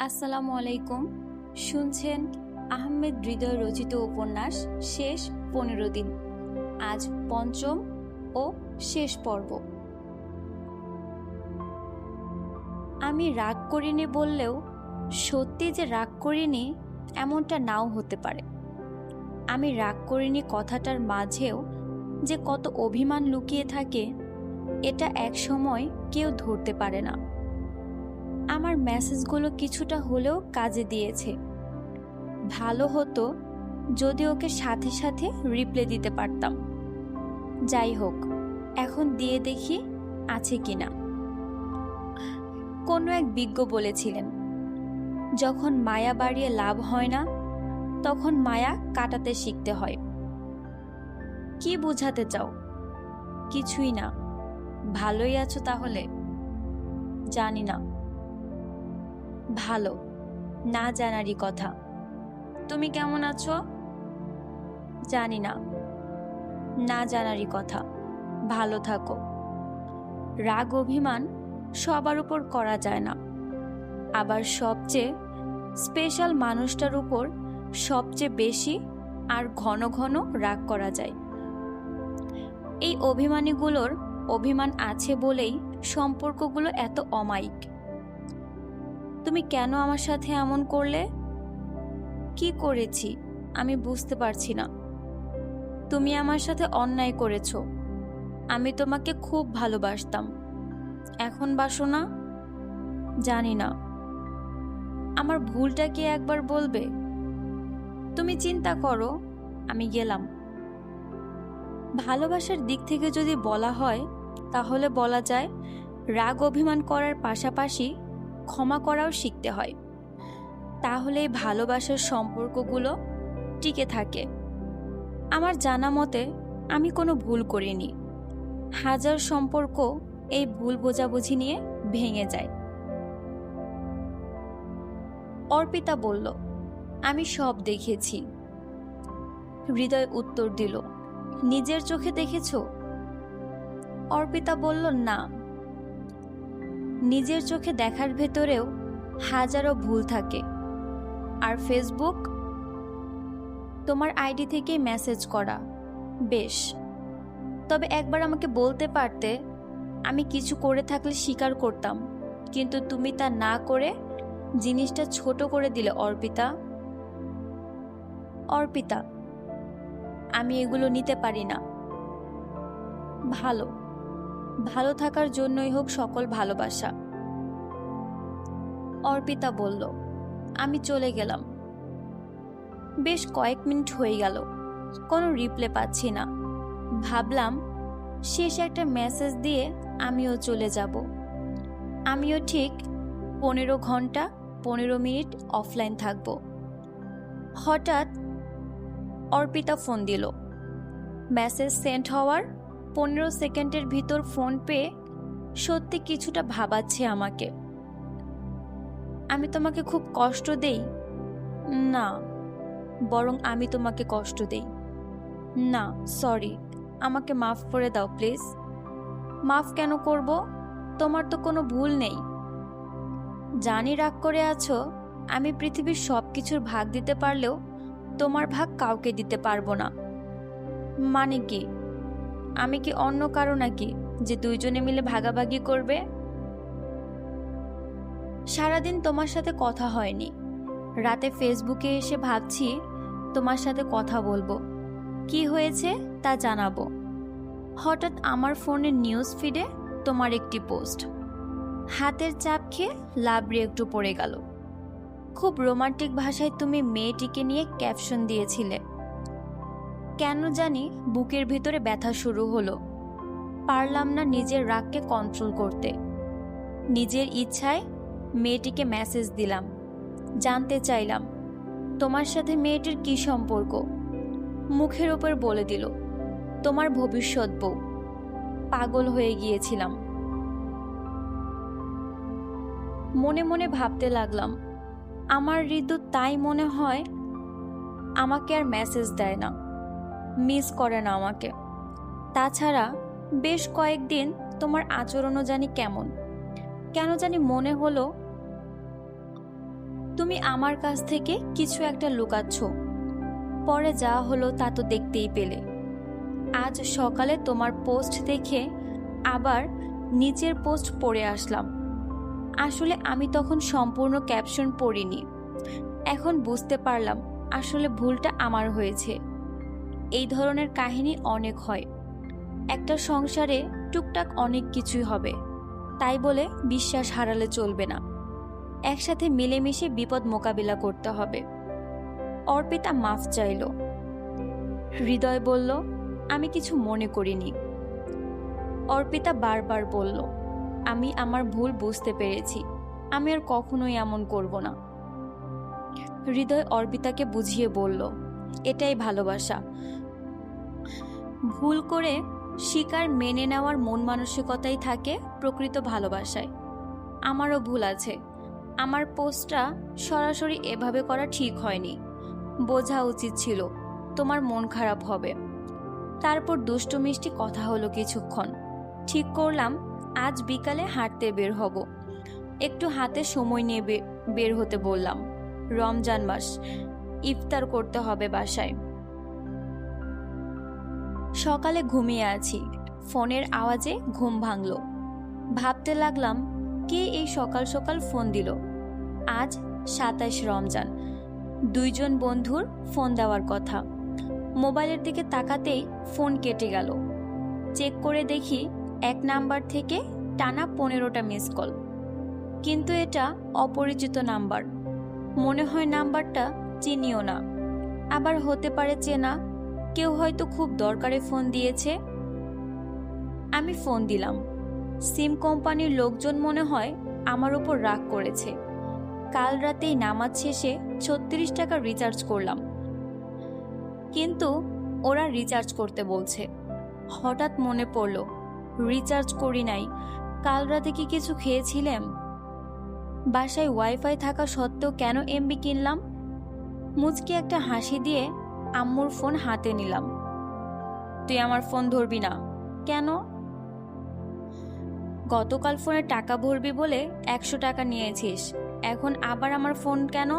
আসসালামু আলাইকুম। শুনছেন আহমেদ হৃদয় রচিত উপন্যাস শেষ 15 দিন। আজ পঞ্চম ও শেষ পর্ব। আমি রাগ করিনি বললেও সত্যি যে রাগ করিনি এমনটা নাও হতে পারে। আমি রাগ করিনি কথাটার মাঝেও যে কত অভিমান লুকিয়ে থাকে এটা এক সময় কেউ ধরতে পারে না। আমার মেসেজগুলো কিছুটা হলেও কাজে দিয়েছে। ভালো হতো যদি ওকে সাথে সাথে রিপ্লাই দিতে পারতাম। যাই হোক, এখন দিয়ে দেখি আছে কিনা। কোনো এক বিজ্ঞ বলেছিলেন, যখন মায়া বাড়িয়ে লাভ হয় না তখন মায়া কাটাতে শিখতে হয়। কি বোঝাতে চাও? কিছুই না। ভালোই আছো তাহলে? জানি না। ভালো না জানারই কথা। তুমি কেমন আছো? জানি না। না জানারই কথা। ভালো থাকো। রাগ অভিমান সবার উপর করা যায় না, আবার সবচেয়ে স্পেশাল মানুষটার উপর সবচেয়ে বেশি আর ঘন ঘন রাগ করা যায়। এই অভিমানীগুলোর অভিমান আছে বলেই সম্পর্কগুলো এত অমায়িক। তুমি কেন আমার সাথে এমন করলে? কি করেছি আমি বুঝতে পারছি না। তুমি আমার সাথে অন্যায় করেছো। আমি তোমাকে খুব ভালোবাসতাম। এখন বাসো না? জানি না। আমার ভুলটা কি একবার বলবে? তুমি চিন্তা করো, আমি গেলাম। ভালোবাসার দিক থেকে যদি বলা হয় তাহলে বলা যায় রাগ অভিমান করার পাশাপাশি ক্ষমা করাও শিখতে হয়। তাহলেই ভালোবাসার সম্পর্কগুলো টিকে থাকে। আমার জানা মতে আমি কোনো ভুল করিনি। হাজার সম্পর্ক এই ভুল বোঝাবুঝি নিয়ে ভেঙে যায়। অর্পিতা বলল, আমি সব দেখেছি। হৃদয় উত্তর দিল, নিজের চোখে দেখেছো? অর্পিতা বলল, না। নিজের চোখে দেখার ভেতরেও হাজারো ভুল থাকে। আর ফেসবুক? তোমার আইডি থেকেই মেসেজ করা। বেশ, তবে একবার আমাকে বলতে পারতে। আমি কিছু করে থাকলে স্বীকার করতাম, কিন্তু তুমি তা না করে জিনিসটা ছোট করে দিলে অর্পিতা। অর্পিতা, আমি এগুলো নিতে পারি না। ভালো ভালো থাকার জন্যই হোক সকল ভালোবাসা। অর্পিতা বলল, আমি চলে গেলাম। বেশ কয়েক মিনিট হয়ে গেল, কোনো রিপ্লাই পাচ্ছি না। ভাবলাম শেষ একটা মেসেজ দিয়ে আমিও চলে যাব। আমিও ঠিক 15 ঘন্টা 15 মিনিট অফলাইন থাকব। হঠাৎ অর্পিতা ফোন দিল। মেসেজ সেন্ড হওয়ার 15 সেকেন্ডের ভিতর ফোন পেয়ে সত্যি কিছুটা ভাবাচ্ছে আমাকে। আমি তোমাকে খুব কষ্ট দেই? না, বরং আমি তোমাকে কষ্ট দেই। না, সরি, আমাকে মাফ করে দাও প্লিজ। মাফ কেন করব? তোমার তো কোনো ভুল নেই। জানি রাগ করে আছো। আমি পৃথিবীর সব কিছুর ভাগ দিতে পারলেও তোমার ভাগ কাউকে দিতে পারবো না। মানে কি? আমি কি অন্য কারো নাকি যে দুইজনে মিলে ভাগাভাগি করবে? সারাদিন তোমার সাথে কথা হয়নি। রাতে ফেসবুকে এসে ভাবছি তোমার সাথে কথা বলবো, কি হয়েছে তা জানাবো। হঠাৎ আমার ফোনের নিউজ ফিডে তোমার একটি পোস্ট। হাতের চাপ খেয়ে লাবড়ে একটু পড়ে গেল। খুব রোমান্টিক ভাষায় তুমি মেয়েটিকে নিয়ে ক্যাপশন দিয়েছিলে। কেন জানি বুকের ভিতরে ব্যথা শুরু হলো। পারলাম না নিজের রাগকে কন্ট্রোল করতে। নিজের ইচ্ছায় মেয়েটিকে মেসেজ দিলাম। জানতে চাইলাম তোমার সাথে মেয়েটির কি সম্পর্ক। মুখের ওপর বলে দিল, তোমার ভবিষ্যৎ বউ। পাগল হয়ে গিয়েছিলাম। মনে মনে ভাবতে লাগলাম, আমার হৃদু তাই মনে হয় আমাকে আর মেসেজ দেয় না, মিস করে না আমাকে। তাছাড়া বেশ কয়েকদিন তোমার আচরণও জানি কেমন। কেন জানি মনে হলো তুমি আমার কাছ থেকে কিছু একটা লুকাচ্ছ। পরে যা হলো তা তো দেখতেই পেলে। আজ সকালে তোমার পোস্ট দেখে আবার নিচের পোস্ট পড়ে আসলাম। আসলে আমি তখন সম্পূর্ণ ক্যাপশন পড়িনি। এখন বুঝতে পারলাম আসলে ভুলটা আমার হয়েছে। এই ধরনের কাহিনী অনেক হয়। একটা সংসারে টুকটাক অনেক কিছুই হবে, তাই বলে বিশ্বাস হারালে চলবে না। একসাথে মিলেমিশে বিপদ মোকাবিলা করতে হবে। অর্পিতা মাফ চাইল। হৃদয় বলল, আমি কিছু মনে করিনি। অর্পিতা বারবার বলল, আমি আমার ভুল বুঝতে পেরেছি, আমি আর কখনোই এমন করব না। হৃদয় অর্পিতাকে বুঝিয়ে বলল, এটাই ভালোবাসা। ভুল করে স্বীকার মেনে নেওয়ার মন মানসিকতাই থাকে প্রকৃত ভালোবাসায়। আমারও ভুল আছে। আমার পোস্টটা সরাসরি এভাবে করা ঠিক হয়নি। বোঝা উচিত ছিল তোমার মন খারাপ হবে। তারপর দুষ্টু মিষ্টি কথা হলো কিছুক্ষণ। ঠিক করলাম আজ বিকালে হাঁটতে বের হব। একটু হাতে সময় নিয়ে বের হতে বললাম। রমজান মাস, ইফতার করতে হবে বাসায়। সকালে ঘুমিয়ে আছি, ফোনের আওয়াজে ঘুম ভাঙল। ভাবতে লাগলাম, কে এই সকাল সকাল ফোন দিল। আজ 27 রমজান, দুইজন বন্ধুর ফোন দেওয়ার কথা। মোবাইলের দিকে তাকাতেই ফোন কেটে গেল। চেক করে দেখি এক নাম্বার থেকে টানা 15টা মিস কল, কিন্তু এটা অপরিচিত নাম্বার। মনে হয় নাম্বারটা চিনিও না, আবার হতে পারে চেনা। কেউ হয়তো খুব দরকারে ফোন দিয়েছে। আমি ফোন দিলাম। সিম কোম্পানির লোকজন মনে হয় আমার উপর রাগ করেছে। কাল রাতেই নামাজ শেষে 36 টাকা রিচার্জ করলাম, কিন্তু ওরা রিচার্জ করতে বলছে। হঠাৎ মনে পড়ল, রিচার্জ করি নাই। কাল রাতে কি কিছু খেয়েছিলাম? বাসায় ওয়াইফাই থাকা সত্ত্বেও কেন এমবি কিনলাম? মুচকি একটা হাসি দিয়ে আম্মুর ফোন হাতে নিলাম। তুই আমার ফোন ধরবি না কেন? গতকাল ফোনে টাকা ভরবি বলে 100 টাকা নিয়েছিস, এখন আবার আমার ফোন কেন?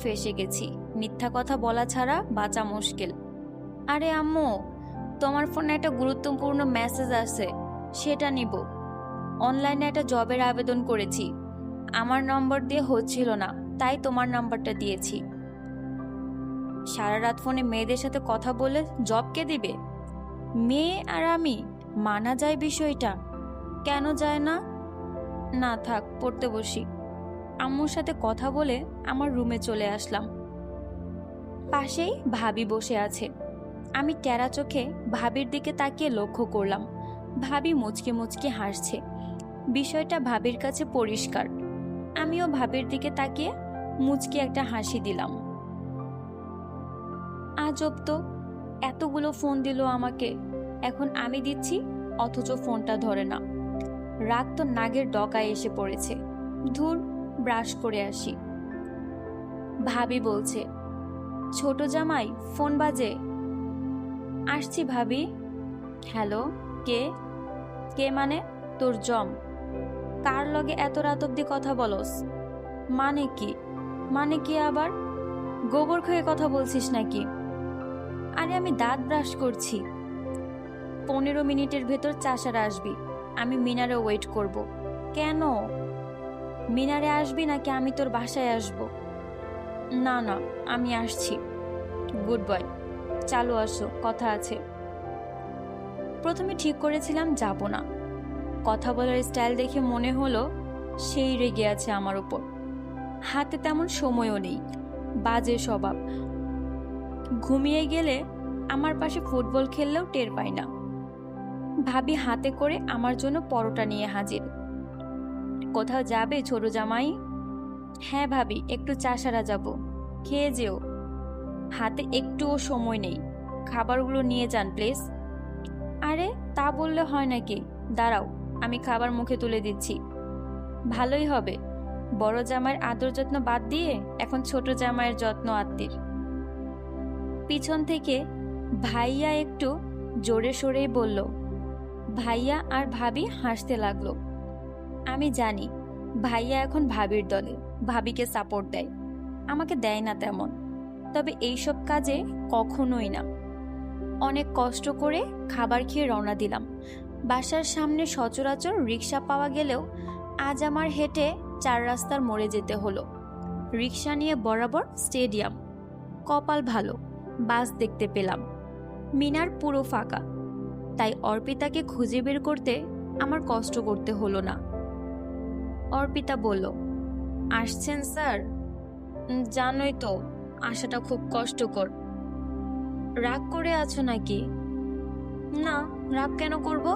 ফেঁসে গেছি। মিথ্যা কথা বলা ছাড়া বাঁচা মুশকিল। আরে আম্মু, তোমার ফোনে একটা গুরুত্বপূর্ণ মেসেজ আছে, সেটা নিব। অনলাইনে একটা জবের আবেদন করেছি, আমার নম্বর দিয়ে হচ্ছিল না, তাই তোমার নাম্বারটা দিয়েছি। সারা রাত ফোনে মেয়েদের সাথে কথা বলে জব কে দিবে? মেয়ে আর আমি, মানা যায় বিষয়টা? কেন যায় না? না থাক, পড়তে বসি। আম্মুর সাথে কথা বলে আমার রুমে চলে আসলাম। পাশেই ভাবি বসে আছে। আমি টেরা চোখে ভাবির দিকে তাকিয়ে লক্ষ্য করলাম, ভাবি মুচকে মুচকে হাসছে। বিষয়টা ভাবির কাছে পরিষ্কার। আমিও ভাবির দিকে তাকিয়ে মুচকি একটা হাসি দিলাম। আজব তো, এতগুলো ফোন দিল আমাকে, এখন আমি দিচ্ছি অথচ ফোনটা ধরে না। রাগ তো নাগের ডকায় এসে পড়েছে। ধুর, ব্রাশ করে আসি। ভাবি বলছে, ছোট জামাই ফোন বাজে। আসছি ভাবি। হ্যালো, কে? কে মানে? তোর জম। কার লগে এত রাত অব্দি কথা বলস? মানে কি? মানে কি আবার? গোবর খেয়ে কথা বলছিস নাকি? আরে আমি দাঁত ব্রাশ করছি। 15 মিনিটের ভেতর চাষারা আসবি, আমি মিনারে ওয়েট করব। কেন? মিনারে আসবি নাকি আমি তোর বাসায় আসব? না না, আমি আসছি। গুড বয়, চালু আসো, কথা আছে। প্রথমে ঠিক করেছিলাম যাব না। কথা বলার স্টাইল দেখে মনে হলো সেই রেগে আছে আমার উপর। হাতে তেমন সময়ও নেই, বাজে স্বভাব। ঘুমিয়ে গেলে আমার পাশে ফুটবল খেললেও টের পাই না। ভাবি হাতে করে আমার জন্য পরোটা নিয়ে হাজির। কোথাও যাবে ছোট জামাই? হ্যাঁ ভাবি, একটু চাষারা যাব, খেয়ে যেও। হাতে একটুও সময় নেই, খাবারগুলো নিয়ে যান প্লিজ। আরে তা বললে হয় নাকি? দাঁড়াও, আমি খাবার মুখে তুলে দিচ্ছি। ভালোই হবে, বড় জামাইয়ের আদর যত্ন বাদ দিয়ে এখন ছোট জামাইয়ের যত্ন আত্মীর। পিছন থেকে ভাইয়া একটু জোরে সোরেই বলল। ভাইয়া আর ভাবি হাসতে লাগলো। আমি জানি ভাইয়া এখন ভাবির দলে, ভাবিকে সাপোর্ট দেয়, আমাকে দেয় না তেমন, তবে এইসব কাজে কখনোই না। অনেক কষ্ট করে খাবার খেয়ে রওনা দিলাম। বাসার সামনে সচরাচর রিক্সা পাওয়া গেলেও আজ আমার হেঁটে 4 রাস্তার মোড়ে যেতে হলো। রিক্সা নিয়ে বরাবর স্টেডিয়াম। কপাল ভালো, বাস দেখতে পেলাম। মিনার পুরো ফাঁকা, তাই অর্পিতাকে খুঁজে বের করতে আমার কষ্ট করতে হলো না। অর্পিতা বলল, আসছেন স্যার? জানোই তো আসাটা খুব কষ্টকর। রাগ করে আছো নাকি? না, রাগ কেন করব?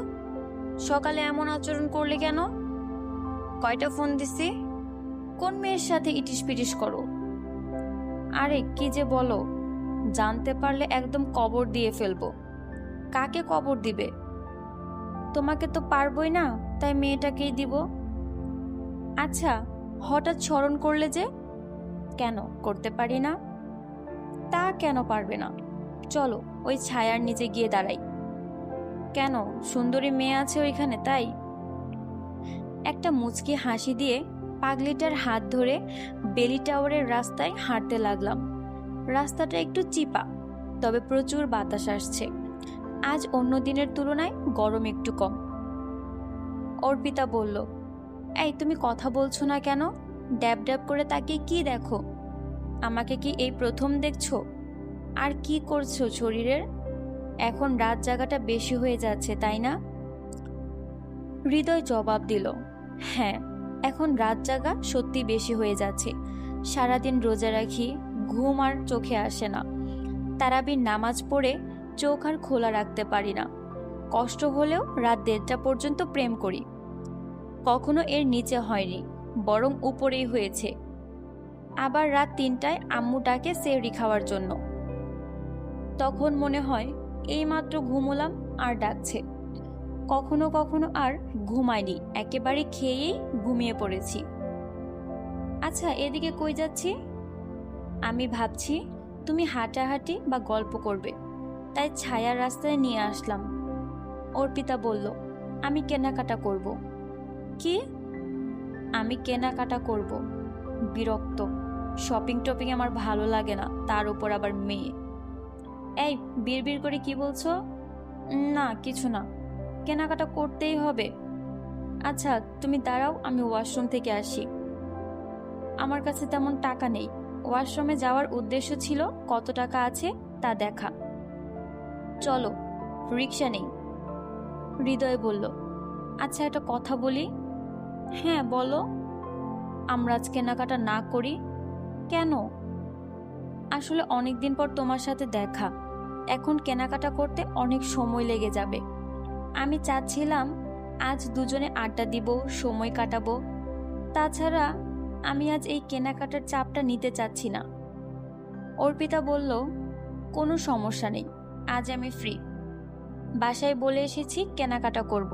সকালে এমন আচরণ করলে কেন? কয়টা ফোন দিছি? কোন মেয়ের সাথে ইটিস পিটিস করো? আরে কি যে বলো, জানতে পারলে একদম কবর দিয়ে ফেলবো। কাকে কবর দিবে? তোমাকে তো পারবই না, তাই মেয়েটাকেই দিব। আচ্ছা, হঠাৎ স্মরণ করলে যে? কেন করতে পারি না? তা কেন পারবে না? চলো ওই ছায়ার নিচে গিয়ে দাঁড়াই। কেন, সুন্দরী মেয়ে আছে ওইখানে তাই? একটা মুচকি হাসি দিয়ে পাগলিটার হাত ধরে বেলি টাওয়ারের রাস্তায় হাঁটতে লাগলাম। রাস্তাটা একটু চিপা, তবে প্রচুর বাতাস আসছে। আজ অন্য দিনের তুলনায় গরম একটু কম। অর্পিতা বলল, এই তুমি কথা বলছো না কেন? ড্যাব ড্যাব করে তাকিয়ে কি দেখো? আমাকে কি এই প্রথম দেখছো? আর কি করছো শরীরের? এখন রাত জাগাটা বেশি হয়ে যাচ্ছে তাই না? হৃদয় জবাব দিল, হ্যাঁ, এখন রাত জাগা সত্যি বেশি হয়ে যাচ্ছে। সারাদিন রোজা রাখি, ঘুম আর চোখে আসে না। তারাবির নামাজ পড়ে চোখ আর খোলা রাখতে পারি না। কষ্ট হলেও রাত 1:30 পর্যন্ত প্রেম করি। কখনো এর নিচে হয়নি, বরং উপরেই হয়েছে। আবার রাত 3টায় আম্মু ডাকে সেহরি খাওয়ার জন্য। তখন মনে হয় এইমাত্র ঘুমোলাম আর ডাকছে। কখনো কখনো আর ঘুমাইনি, একেবারে খেয়েই ঘুমিয়ে পড়েছি। আচ্ছা, এদিকে কই যাচ্ছি? আমি ভাবছি তুমি হাঁটাহাঁটি বা গল্প করবে, তাই ছায়ার রাস্তায় নিয়ে আসলাম। অর্পিতা বলল, আমি কেনাকাটা করব। কি? আমি কেনাকাটা করব। বিরক্ত। শপিং টপিং আমার ভালো লাগে না, তার উপর আবার মেয়ে। এই বিড়বিড় করে কি বলছো? না কিছু না, কেনাকাটা করতেই হবে। আচ্ছা তুমি দাঁড়াও, আমি ওয়াশরুম থেকে আসি। আমার কাছে তেমন টাকা নেই। ওয়াশরুমে যাওয়ার উদ্দেশ্য ছিল কত টাকা আছে তা দেখা। চলো, রিক্সা নেই। হৃদয় বলল, আচ্ছা একটা কথা বলি। হ্যাঁ বলো। আমরা আজ কেনাকাটা না করি কেন? আসলে অনেকদিন পর তোমার সাথে দেখা, এখন কেনাকাটা করতে অনেক সময় লেগে যাবে। আমি চাচ্ছিলাম আজ দুজনে আড্ডা দিব, সময় কাটাবো। তাছাড়া আমি আজ এই কেনাকাটার চাপটা নিতে চাচ্ছি না। অর্পিতা বলল, কোনো সমস্যা নেই, আজ আমি ফ্রি। বাসায় বলে এসেছি কেনাকাটা করব।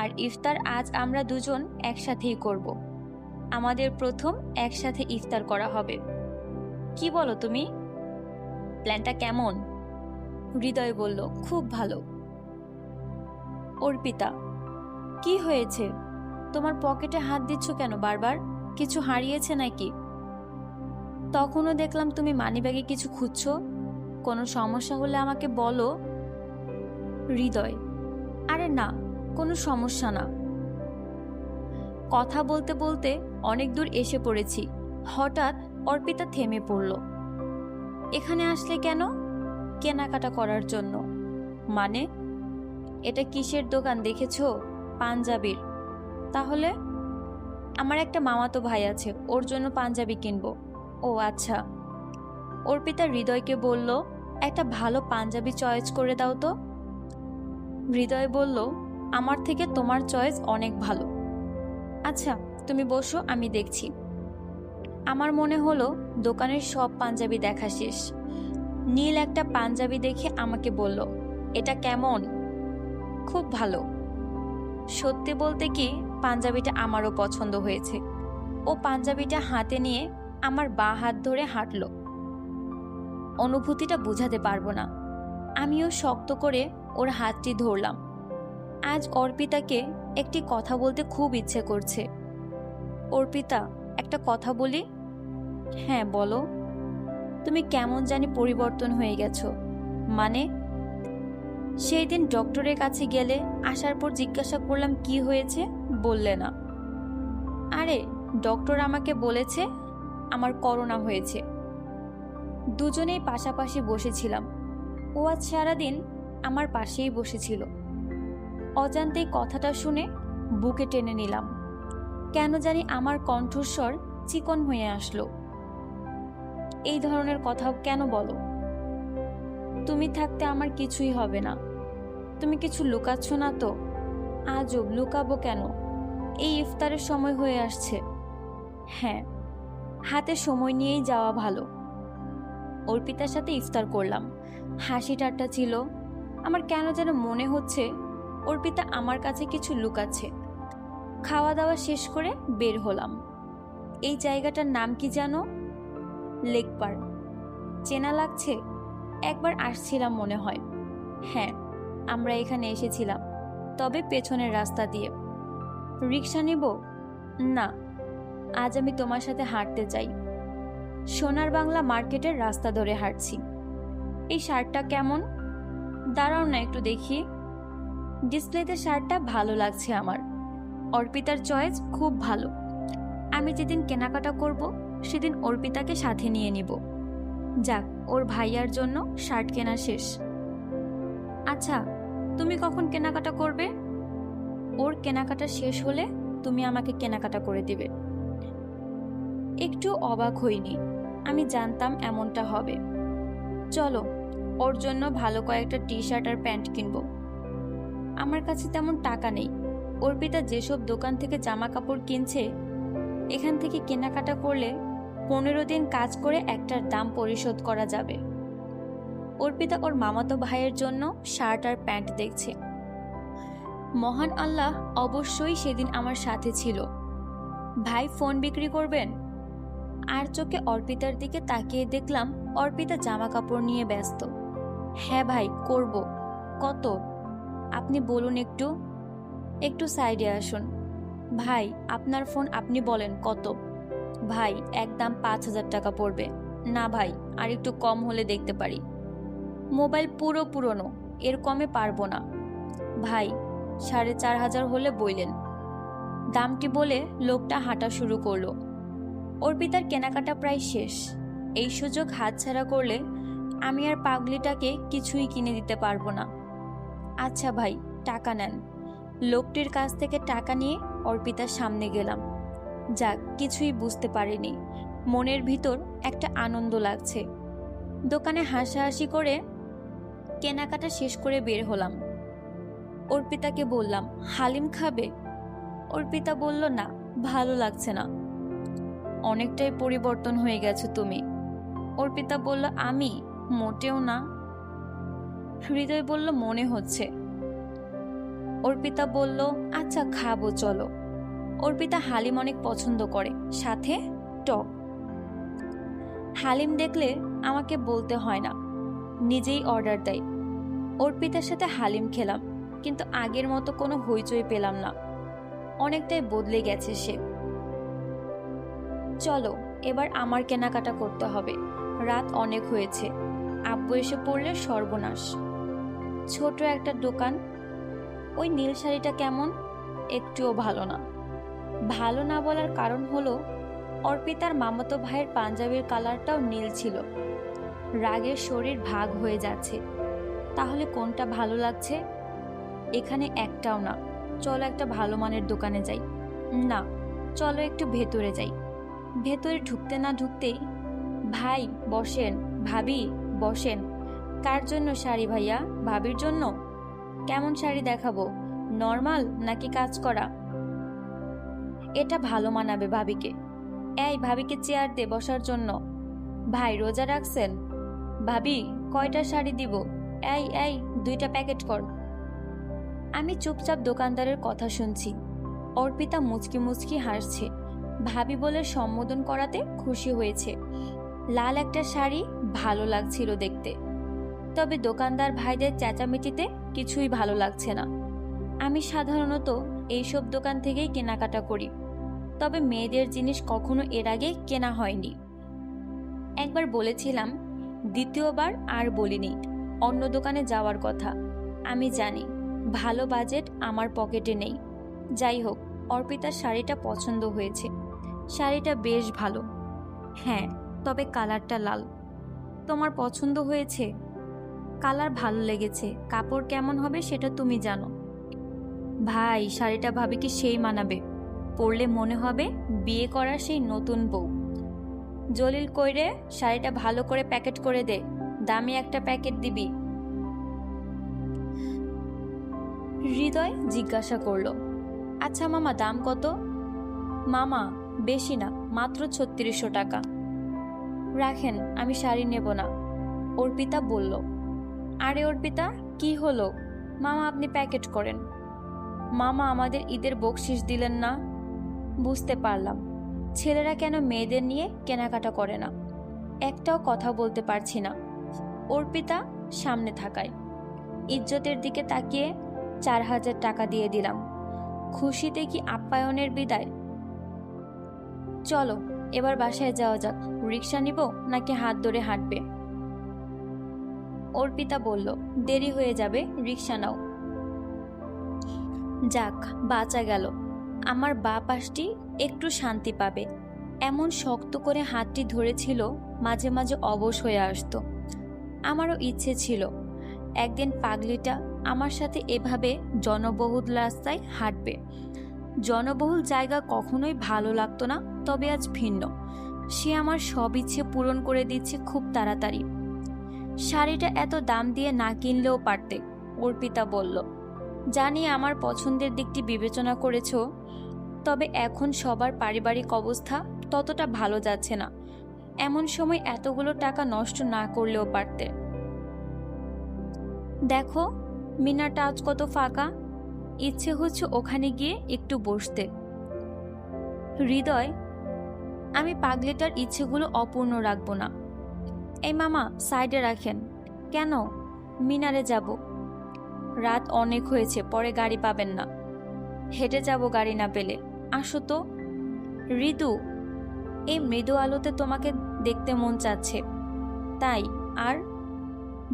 আর ইফতার আজ আমরা দুজন একসাথেই করব। আমাদের প্রথম একসাথে ইফতার করা হবে। কি বলো তুমি? প্ল্যানটা কেমন? হৃদয় বলল, খুব ভালো। অর্পিতা, কি হয়েছে? তোমার পকেটে হাত দিচ্ছ কেন বারবার? কিছু হারিয়েছে নাকি? তখনও দেখলাম তুমি মানিব্যাগে কিছু খুঁজছো। কোনো সমস্যা হলে আমাকে বলো। হৃদয়, আরে না, কোনো সমস্যা না। কথা বলতে বলতে অনেক দূর এসে পড়েছি। হঠাৎ অর্পিতা থেমে পড়ল। এখানে আসলে কেন? কেনাকাটা করার জন্য। মানে? এটা কিসের দোকান দেখেছো? পাঞ্জাবির। তাহলে? আমার একটা মামাতো ভাই আছে, ওর জন্য পাঞ্জাবি কিনবো। ও আচ্ছা। অর্পিতা হৃদয়কে বলল, একটা ভালো পাঞ্জাবি চয়েস করে দাও তো। হৃদয় বলল, আমার থেকে তোমার চয়েস অনেক ভালো। আচ্ছা তুমি বসো, আমি দেখছি। আমার মনে হলো দোকানের সব পাঞ্জাবি দেখা শেষ। নীল একটা পাঞ্জাবি দেখে আমাকে বলল, এটা কেমন? খুব ভালো। সত্যি বলতে কি, পাঞ্জাবিটা আমারও পছন্দ হয়েছে। ও পাঞ্জাবিটা হাতে নিয়ে আমার বাঁ হাত ধরে হাঁটলো। অনুভূতিটা বোঝাতে পারবো না। আমিও শক্ত করে ওর হাতটি ধরলাম। আজ অর্পিতাকে একটি কথা বলতে খুব ইচ্ছে করছে। অর্পিতা, একটা কথা বলি। হ্যাঁ বলো। তুমি কেমন জানি পরিবর্তন হয়ে গেছো। মানে? সেই দিন ডক্টরের কাছে গেলে, আসার পর জিজ্ঞাসা করলাম কি হয়েছে, বললে না। আরে, ডক্টর আমাকে বলেছে আমার করোনা হয়েছে। দুজনেই পাশাপাশি বসেছিলাম। ও আজ সারাদিন আমার পাশেই বসেছিল। অজান্তেই কথাটা শুনে বুকে টেনে নিলাম। কেন জানি আমার কণ্ঠস্বর চিকন হয়ে আসলো। এই ধরনের কথা কেন বলো? তুমি থাকতে আমার কিছুই হবে না। তুমি কিছু লুকাচ্ছ না তো? আজব, লুকাবো কেন? এই ইফতারের সময় হয়ে আসছে। হ্যাঁ, হাতে সময় নিয়েই যাওয়া ভালো। অর্পিতার সাথে ইফতার করলাম। হাসি ঠাট্টা ছিল। আমার কেন যেন মনে হচ্ছে অর্পিতা আমার কাছে কিছু লুকাচ্ছে। খাওয়া দাওয়া শেষ করে বের হলাম। এই জায়গাটার নাম কি জানো? Lake park. চেনা লাগছে? একবার আসছিলাম মনে হয়। হ্যাঁ, আমরা এখানে এসেছিলাম, তবে পেছনের রাস্তা দিয়ে। রিক্সা নিব? না, আজ আমি তোমার সাথে হাঁটতে চাই। সোনার বাংলা মার্কেটের রাস্তা ধরে হাঁটছি। এই শার্টটা কেমন? দাঁড়াও না, একটু দেখি। ডিসপ্লেতে শার্টটা ভালো লাগছে আমার। অর্পিতার চয়েস খুব ভালো। আমি যেদিন কেনাকাটা করব সেদিন অর্পিতাকে সাথে নিয়ে নিব। যাক, ওর ভাইয়ার জন্য শার্ট কেনা শেষ। আচ্ছা, তুমি কখন কেনাকাটা করবে? ওর কেনাকাটা শেষ হলে তুমি আমাকে কেনাকাটা করে দিবে। একটু অবাক হইনি, আমি জানতাম এমনটা হবে। চলো, ওর জন্য ভালো কয়েকটা টি শার্ট আর প্যান্ট কিনবো। আমার কাছে তেমন টাকা নেই। অর্পিতা যেসব দোকান থেকে জামা কাপড় কিনছে, এখান থেকে কেনাকাটা করলে 15 দিন কাজ করে একটার দাম পরিশোধ করা যাবে। অর্পিতা ওর মামাতো ভাইয়ের জন্য শার্ট আর প্যান্ট দেখছে। মহান আল্লাহ অবশ্যই সেদিন আমার সাথে ছিল। ভাই ফোন বিক্রি করবেন? আর চোখে অর্পিতার দিকে তাকিয়ে দেখলাম অর্পিতা জামা কাপড় নিয়ে ব্যস্ত। হ্যাঁ ভাই, করব। কত? আপনি বলুন। একটু একটু সাইডে আসুন। ভাই, আপনার ফোন, আপনি বলেন কত? ভাই, একদম 5,000 টাকা পড়বে। না ভাই, আর একটু কম হলে দেখতে পারি। মোবাইল পুরো পুরনো, এর কমে পারবো না। ভাই, 4,500 হলে বইলেন। দামটি বলে লোকটা হাঁটা শুরু করলো। অর্পিতার কেনাকাটা প্রায় শেষ। এই সুযোগ হাতছাড়া করলে আমি আর পাগলিটাকে কিছুই কিনে দিতে পারবো না। আচ্ছা ভাই, টাকা নেন। লোকটির কাছ থেকে টাকা নিয়ে অর্পিতার সামনে গেলাম। যাক, কিছুই বুঝতে পারিনি। মনের ভিতর একটা আনন্দ লাগছে। দোকানে হাসাহাসি করে কেনাকাটা শেষ করে বের হলাম। অর্পিতাকে বললাম, হালিম খাবে? অর্পিতা বলল, না, ভালো লাগছে না। অনেকটাই পরিবর্তন হয়ে গেছো তুমি। অর্পিতা বলল, আমি? মোটেও না। হৃদয় বলল, মনে হচ্ছে। অর্পিতা বলল, আচ্ছা খাবো, চলো। অর্পিতা হালিম অনেক পছন্দ করে, সাথে টক। হালিম দেখলে আমাকে বলতে হয় না, নিজেই অর্ডার দেয়। অর্পিতার সাথে হালিম খেলাম, কিন্তু আগের মতো কোনো হইচই পেলাম না। অনেকটাই বদলে গেছে সে। চলো, এবার আমার কেনাকাটা করতে হবে। রাত অনেক হয়েছে। আব্বু এসে পড়লে সর্বনাশ। ছোট একটা দোকান। ওই নীল শাড়িটা কেমন? একটুও ভালো না। ভালো না বলার কারণ হলো অর্পিতার মামাতো ভাইয়ের পাঞ্জাবির কালারটাও নীল ছিল। রাগের শরীর ভাগ হয়ে যাচ্ছে। তাহলে কোনটা ভালো লাগছে? এখানে একটাও না। চলো একটা ভালো মানের দোকানে যাই। না, চলো একটু ভেতরে যাই। ভেতরে ঢুকতে না ঢুকতেই, ভাই বসেন, ভাবি বসেন। কার জন্য শাড়ি ভাইয়া? ভাবির জন্য। কেমন শাড়ি দেখাবো? নর্মাল নাকি কাজ করা? এটা ভালো মানাবে ভাবিকে। এই, ভাবিকে চেয়ার দে বসার জন্য। ভাই রোজা রাখছেন? ভাবি, কয়টা শাড়ি দিব? এই এই, 2টা প্যাকেট কর। আমি চুপচাপ দোকানদারের কথা শুনছি। অর্পিতা মুচকি মুচকি হাসছে। ভাবি বলে সম্বোধন করাতে খুশি হয়েছে। লাল একটা শাড়ি ভালো লাগছিল দেখতে, তবে দোকানদার ভাইদের চেঁচামেচিতে কিছুই ভালো লাগছে না। আমি সাধারণত এইসব দোকান থেকেই কেনাকাটা করি। তবে মেয়েদের জিনিস কখনো এর আগে কেনা হয়নি। একবার বলেছিলাম, দ্বিতীয়বার আর বলিনি। অন্য দোকানে যাওয়ার কথা। আমি জানি ভালো বাজেট আমার পকেটে নেই। যাই হোক, অর্পিতার শাড়িটা পছন্দ হয়েছে। শাড়িটা বেশ ভালো। হ্যাঁ, তবে কালারটা লাল। তোমার পছন্দ হয়েছে? কালার ভালো লেগেছে, কাপড় কেমন হবে সেটা তুমি জানো। ভাই, শাড়িটা ভাবিকে সেই মানাবে। পরলে মনে হবে বিয়ে করা সেই নতুন বউ। জলিল, কইরে শাড়িটা ভালো করে প্যাকেট করে দে। দামি একটা প্যাকেট দিবি। হৃদয় জিজ্ঞাসা করলো, আচ্ছা মামা, দাম কত? মামা, বেশি না, মাত্র ৩৬০০ টাকা। রাখেন, আমি শাড়ি নেব না, অর্পিতা বলল। আরে অর্পিতা, কি হলো? মামা, আপনি প্যাকেট করেন। মামা, আমাদের ঈদের বকশিস দিলেন না। বুঝতে পারলাম ছেলেরা কেন মেয়েদের নিয়ে কেনাকাটা করে না। একটাও কথা বলতে পারছি না। অর্পিতা সামনে থাকায় ইজ্জতের দিকে তাকিয়ে ৪,০০০ টাকা দিয়ে দিলাম। খুশিতে কি আপ্যায়নের বিদায়। চলো এবার বাসায় যাওয়া যাক। রিক্সা নিব নাকি হাত ধরে হাঁটবে? অর্পিতা বলল, দেরি হয়ে যাবে, রিক্সা নাও। যাক, বাঁচা গেল। আমার বাঁ পাশটি একটু শান্তি পাবে। এমন শক্ত করে হাতটি ধরেছিল, মাঝে মাঝে অবশ হয়ে আসতো। আমারও ইচ্ছে ছিল একদিন পাগলিটা আমার সাথে এভাবে জনবহুল রাস্তায় হাঁটবে। জনবহুল জায়গা কখনোই ভালো লাগতো না, তবে আজ ভিন্ন। সে আমার সব ইচ্ছে পূরণ করে দিচ্ছে খুব তাড়াতাড়ি। শাড়িটা এত দাম দিয়ে না কিনলেও পারতে, অর্পিতা বলল। জানি আমার পছন্দের দিকটি বিবেচনা করেছ, তবে এখন সবার পারিবারিক অবস্থা ততটা ভালো যাচ্ছে না। এমন সময় এতগুলো টাকা নষ্ট না করলেও পারতে। দেখো, মিনারটা আজ কত ফাঁকা। ইচ্ছে হচ্ছে ওখানে গিয়ে একটু বসতে। হৃদয়, আমি পাগলিটার ইচ্ছেগুলো অপূর্ণ রাখবো না। এই মামা, সাইডে রাখেন। কেন? মিনারে যাব। রাত অনেক হয়েছে, পরে গাড়ি পাবেন না। হেঁটে যাব গাড়ি না পেলে। আসো তো। ঋতু, এই মৃদু আলোতে তোমাকে দেখতে মন চাচ্ছে, তাই। আর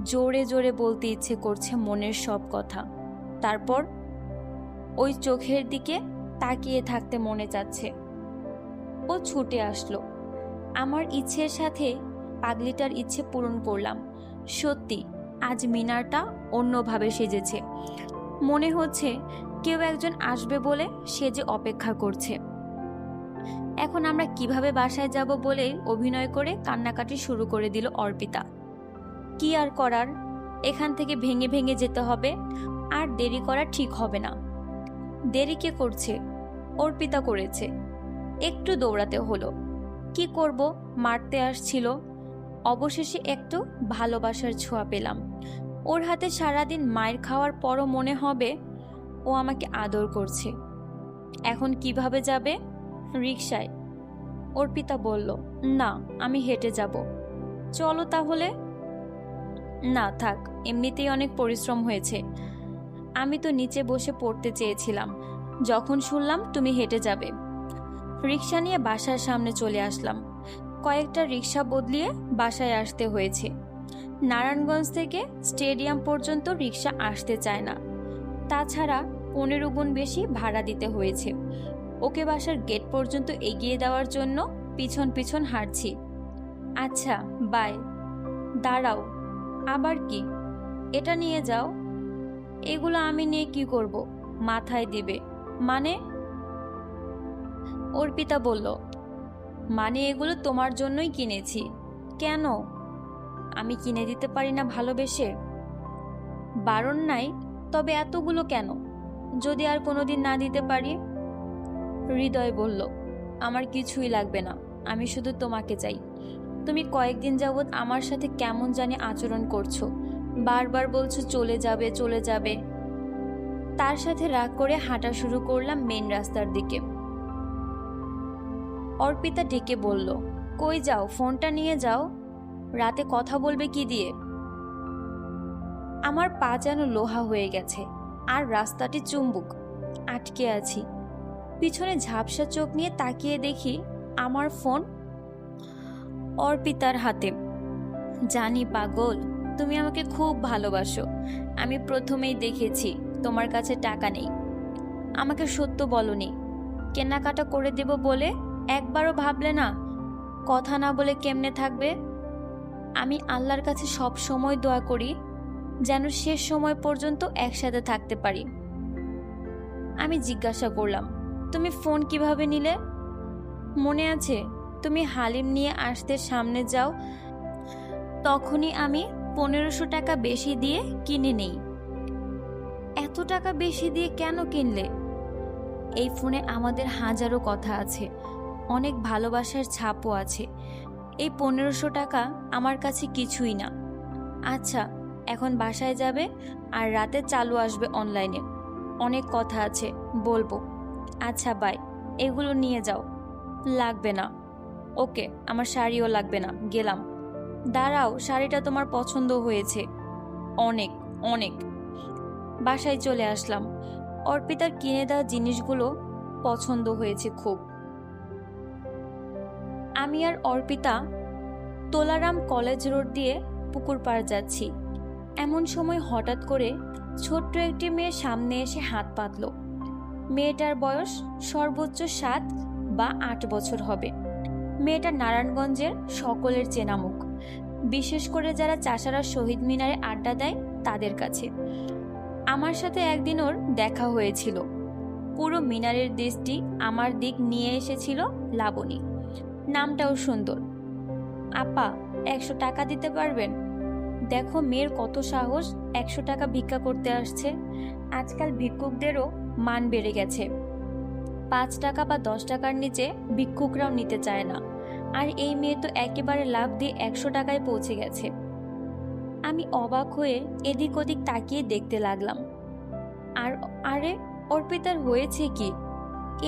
জোরে জোরে বলতে ইচ্ছে করছে মনের সব কথা। তারপর ওই চোখের দিকে তাকিয়ে থাকতে মনে চাচ্ছে। ও ছুটে আসলো। আমার ইচ্ছের সাথে পাগলিটার ইচ্ছে পূরণ করলাম। সত্যি আজ মিনারটা অন্যভাবে সেজেছে। মনে হচ্ছে কেউ একজন আসবে বলে সেজে অপেক্ষা করছে। এখন আমরা কিভাবে বাসায় যাব বলে অভিনয় করে কান্নাকাটি শুরু করে দিল অর্পিতা। কি আর করার, এখান থেকে ভেঙে ভেঙে যেতে হবে। আর দেরি করা ঠিক হবে না। দেরি কে করছে? অর্পিতা করেছে। একটু দৌড়াতে হলো। কি করব, মারতে আসছিল। অবশেষে একটু ভালোবাসার ছোঁয়া পেলাম। ওর হাতে সারাদিন মায়ের খাওয়ার পরও মনে হবে ও আমাকে আদর করছে। এখন কিভাবে যাবে? রিকশায়, অর্পিতা বলল। না, আমি হেঁটে যাব। চলো তাহলে। না থাক, এমনিতেই অনেক পরিশ্রম হয়েছে। আমি তো নিচে বসে পড়তে চেয়েছিলাম, যখন শুনলাম তুমি হেঁটে যাবে। রিক্সা নিয়ে বাসার সামনে চলে আসলাম। কয়েকটা রিক্সা বদলিয়ে বাসায় আসতে হয়েছে। নারায়ণগঞ্জ থেকে স্টেডিয়াম পর্যন্ত রিক্সা আসতে চায় না। তাছাড়া 15 গুণ বেশি ভাড়া দিতে হয়েছে। ওকে বাসার গেট পর্যন্ত এগিয়ে দেওয়ার জন্য পিছন পিছন হাঁটছি। আচ্ছা, বাই। দাঁড়াও, আবার কি? এটা নিয়ে যাও। এগুলো আমি নিয়ে কি করব? মাথায় দিবে মানে? অর্পিতা বলল, মানে এগুলো তোমার জন্যই কিনেছি। কেন? আমি কিনে দিতে পারি না ভালোবেসে? বারণ নাই, তবে এতগুলো কেন? যদি আর কোনোদিন না দিতে পারি? হৃদয় বলল, আমার কিছুই লাগবে না, আমি শুধু তোমাকে চাই। তুমি কয়েকদিন যাবৎ আমার সাথে কেমন জানি আচরণ করছো। বারবার বলছো চলে যাবে চলে যাবে। তার সাথে রাগ করে হাঁটা শুরু করলাম মেন রাস্তার দিকে। অর্পিতা ডেকে বলল, কই যাও? ফোনটা নিয়ে যাও। রাতে কথা বলবে কি দিয়ে? আমার পা যেন লোহা হয়ে গেছে, আর রাস্তাটি চুম্বুক। আটকে আছি। পিছনে ঝাপসা চোখ নিয়ে তাকিয়ে দেখি আমার ফোন অর্পিতার হাতে। জানি পাগল, তুমি আমাকে খুব ভালোবাসো। আমি প্রথমেই দেখেছি তোমার কাছে টাকা নেই। আমাকে সত্য বলনি, কেনাকাটা করে দেব বলে একবারও ভাবলে না? কথা না বলে কেমনে থাকবে? আমি আল্লাহর কাছে সব সময় দোয়া করি যেন শেষ সময় পর্যন্ত একসাথে থাকতে পারি। আমি জিজ্ঞাসা করলাম, তুমি ফোন কিভাবে নিলে? মনে আছে তুমি হালিম নিয়ে আসতে সামনে যাও, তখনই আমি 1500 টাকা বেশি দিয়ে কিনে নেই। এত টাকা বেশি দিয়ে কেন কিনলে? এই ফোনে আমাদের হাজারো কথা আছে, অনেক ভালোবাসার ছাপও আছে। এই 1500 টাকা আমার কাছে কিছুই না। আচ্ছা, এখন বাসায় যাবে আর রাতে চালু আসবে অনলাইনে। অনেক কথা আছে, বলবো। আচ্ছা বাই, এগুলো নিয়ে যাও। লাগবে না। ওকে, আমার শাড়িও লাগবে না, গেলাম। দাঁড়াও, শাড়িটা তোমার পছন্দ হয়েছে অনেক অনেক। বাসায় চলে আসলাম। অর্পিতার কিনে দেওয়া জিনিসগুলো পছন্দ হয়েছে খুব। আমি আর অর্পিতা তোলারাম কলেজ রোড দিয়ে পুকুর পাড় যাচ্ছি। এমন সময় হঠাৎ করে ছোট্ট একটি মেয়ে সামনে এসে হাত পাতল। মেয়েটার বয়স সর্বোচ্চ 7 বা 8 বছর হবে। মেয়েটা নারায়ণগঞ্জের সকলের চেনা মুখ, বিশেষ করে যারা চাষারা শহীদ মিনারে আড্ডা দেয় তাদের কাছে। আমার সাথে একদিন ওর দেখা হয়েছিল। পুরো মিনারের দৃষ্টি আমার দিক নিয়ে এসেছিল লাবণী। নামটাও সুন্দর। আপা, 100 টাকা দিতে পারবেন? দেখো মেয়ের কত সাহস, 100 টাকা ভিক্ষা করতে আসছে। আজকাল ভিক্ষুকদেরও মান বেড়ে গেছে। 5 টাকা বা 10 টাকার নিচে ভিক্ষুকরাও নিতে চায় না। আর এই মেয়ে তো একেবারে লাভ দিয়ে 100 টাকায় পৌঁছে গেছে। আমি অবাক হয়ে এদিক ওদিক তাকিয়ে দেখতে লাগলাম। আরে অর্পিতার হয়েছে কি?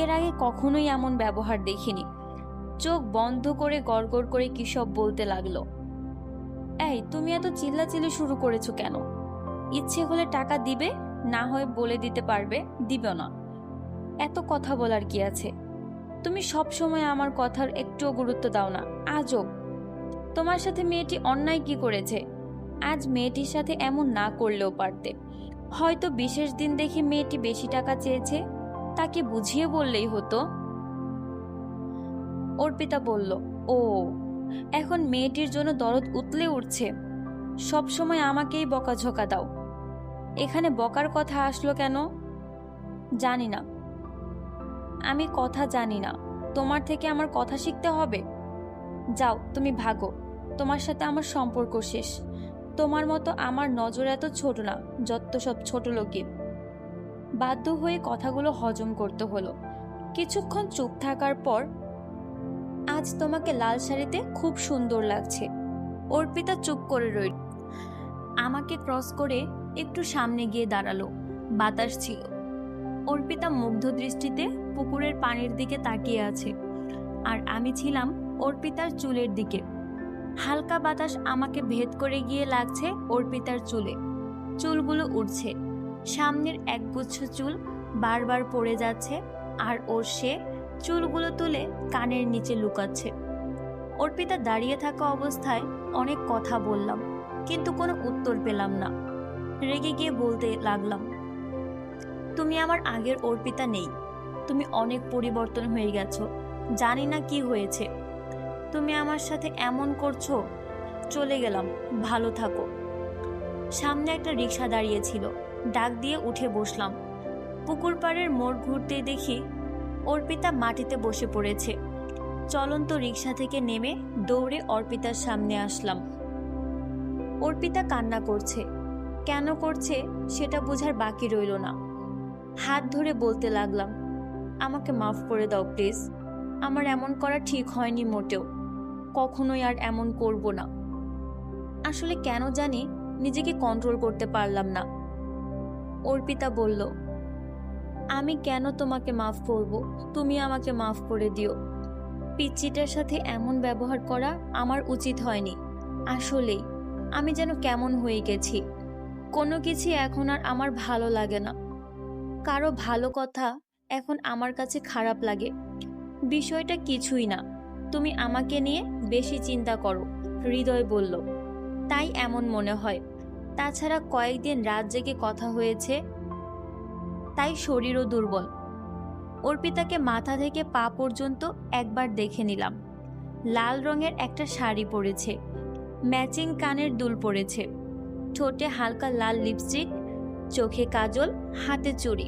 এর আগে কখনোই এমন ব্যবহার দেখিনি। চোখ বন্ধ করে গড়গড় করে কি সব বলতে লাগলো। এই, তুমি এত চিল্লাচিল্লি শুরু করেছো কেন? ইচ্ছে হলে টাকা দিবে, না হয় বলে দিতে পারবে দিবে না। এত কথা বলার কি আছে? তুমি সব সময় আমার কথার একটুও গুরুত্ব দাও না। আজব, তোমার সাথে মেয়েটি অন্যায় কি করেছে? আজ মেয়েটির সাথে এমন না করলেও পারতে। হয়তো বিশেষ দিন দেখে মেয়েটি বেশি টাকা চেয়েছে, তাকে বুঝিয়ে বললেই হতো। অর্পিতা বলল, ও, এখন মেয়েটির জন্য দরদ উতলে উঠছে। সব সময় আমাকেই বকাঝকা দাও। এখানে বকার কথা আসলো কেন? জানি না, আমি কথা জানি না। তোমার থেকে আমার কথা শিখতে হবে? যাও, তুমি ভাগো। তোমার সাথে আমার সম্পর্ক শেষ। তোমার মতো আমার নজর এত ছোট না, যত সব ছোট লোকই। বাধ্য হয়ে কথাগুলো হজম করতে হলো। কিছুক্ষণ চুপ থাকার পর, আজ তোমাকে লাল শাড়িতে খুব সুন্দর লাগছে। অর্পিতা চুপ করে রইল। আমাকে ক্রস করে একটু সামনে গিয়ে দাঁড়ালো। বাতাস ছিল। অর্পিতা মুগ্ধ দৃষ্টিতে পুকুরের পানির দিকে তাকিয়ে আছে, আর আমি ছিলাম অর্পিতার চুলের দিকে। হালকা বাতাস আমাকে ভেদ করে গিয়ে লাগছে অর্পিতার চুলে। চুলগুলো উড়ছে। সামনের একগুচ্ছ চুল বারবার পড়ে যাচ্ছে, আর ওর সে চুলগুলো তুলে কানের নিচে লুকাচ্ছে। অর্পিতা দাঁড়িয়ে থাকা অবস্থায় অনেক কথা বললাম, কিন্তু কোনো উত্তর পেলাম না। রেগে গিয়ে বলতে লাগলাম, তুমি আমার আগের অর্পিতা নেই। তুমি অনেক পরিবর্তন হয়ে গেছো। জানি না কি হয়েছে। তুমি আমার সাথে এমন করছো। চলে গেলাম, ভালো থাকো। সামনে একটা রিক্সা দাঁড়িয়েছিল। ডাক দিয়ে উঠে বসলাম। পুকুর পাড়ের মোড় ঘুরতে দেখি অর্পিতা মাটিতে বসে পড়েছে। চলন্ত রিক্সা থেকে নেমে দৌড়ে অর্পিতার সামনে আসলাম। অর্পিতা কান্না করছে। কেন করছে সেটা বোঝার বাকি রইল না। হাত ধরে বলতে লাগলাম, আমাকে মাফ করে দাও প্লিজ। আমার এমন করা ঠিক হয়নি মোটেও। কখনোই আর এমন করব না। আসলে কেন জানি নিজেকে কন্ট্রোল করতে পারলাম না। অর্পিতা বলল, আমি কেন তোমাকে মাফ করব? তুমি আমাকে মাফ করে দিও। পিচ্চিটার সাথে এমন ব্যবহার করা আমার উচিত হয়নি। আসলেই আমি যেন কেমন হয়ে গেছি। কোনো কিছু এখন আর আমার ভালো লাগে না। কারো ভালো কথা এখন আমার কাছে খারাপ লাগে। বিষয়টা কিছুই না, তুমি আমাকে নিয়ে বেশি চিন্তা করো, হৃদয় বলল। তাই এমন মনে হয়। তাছাড়া কয়েকদিন রাত জেগে কথা হয়েছে, তাই শরীরও দুর্বল। অর্পিতাকে মাথা থেকে পা পর্যন্ত একবার দেখে নিলাম। লাল রঙের একটা শাড়ি পরেছে, ম্যাচিং কানের দুল পরেছে, ঠোঁটে হালকা লাল লিপস্টিক, চোখে কাজল, হাতে চুড়ি।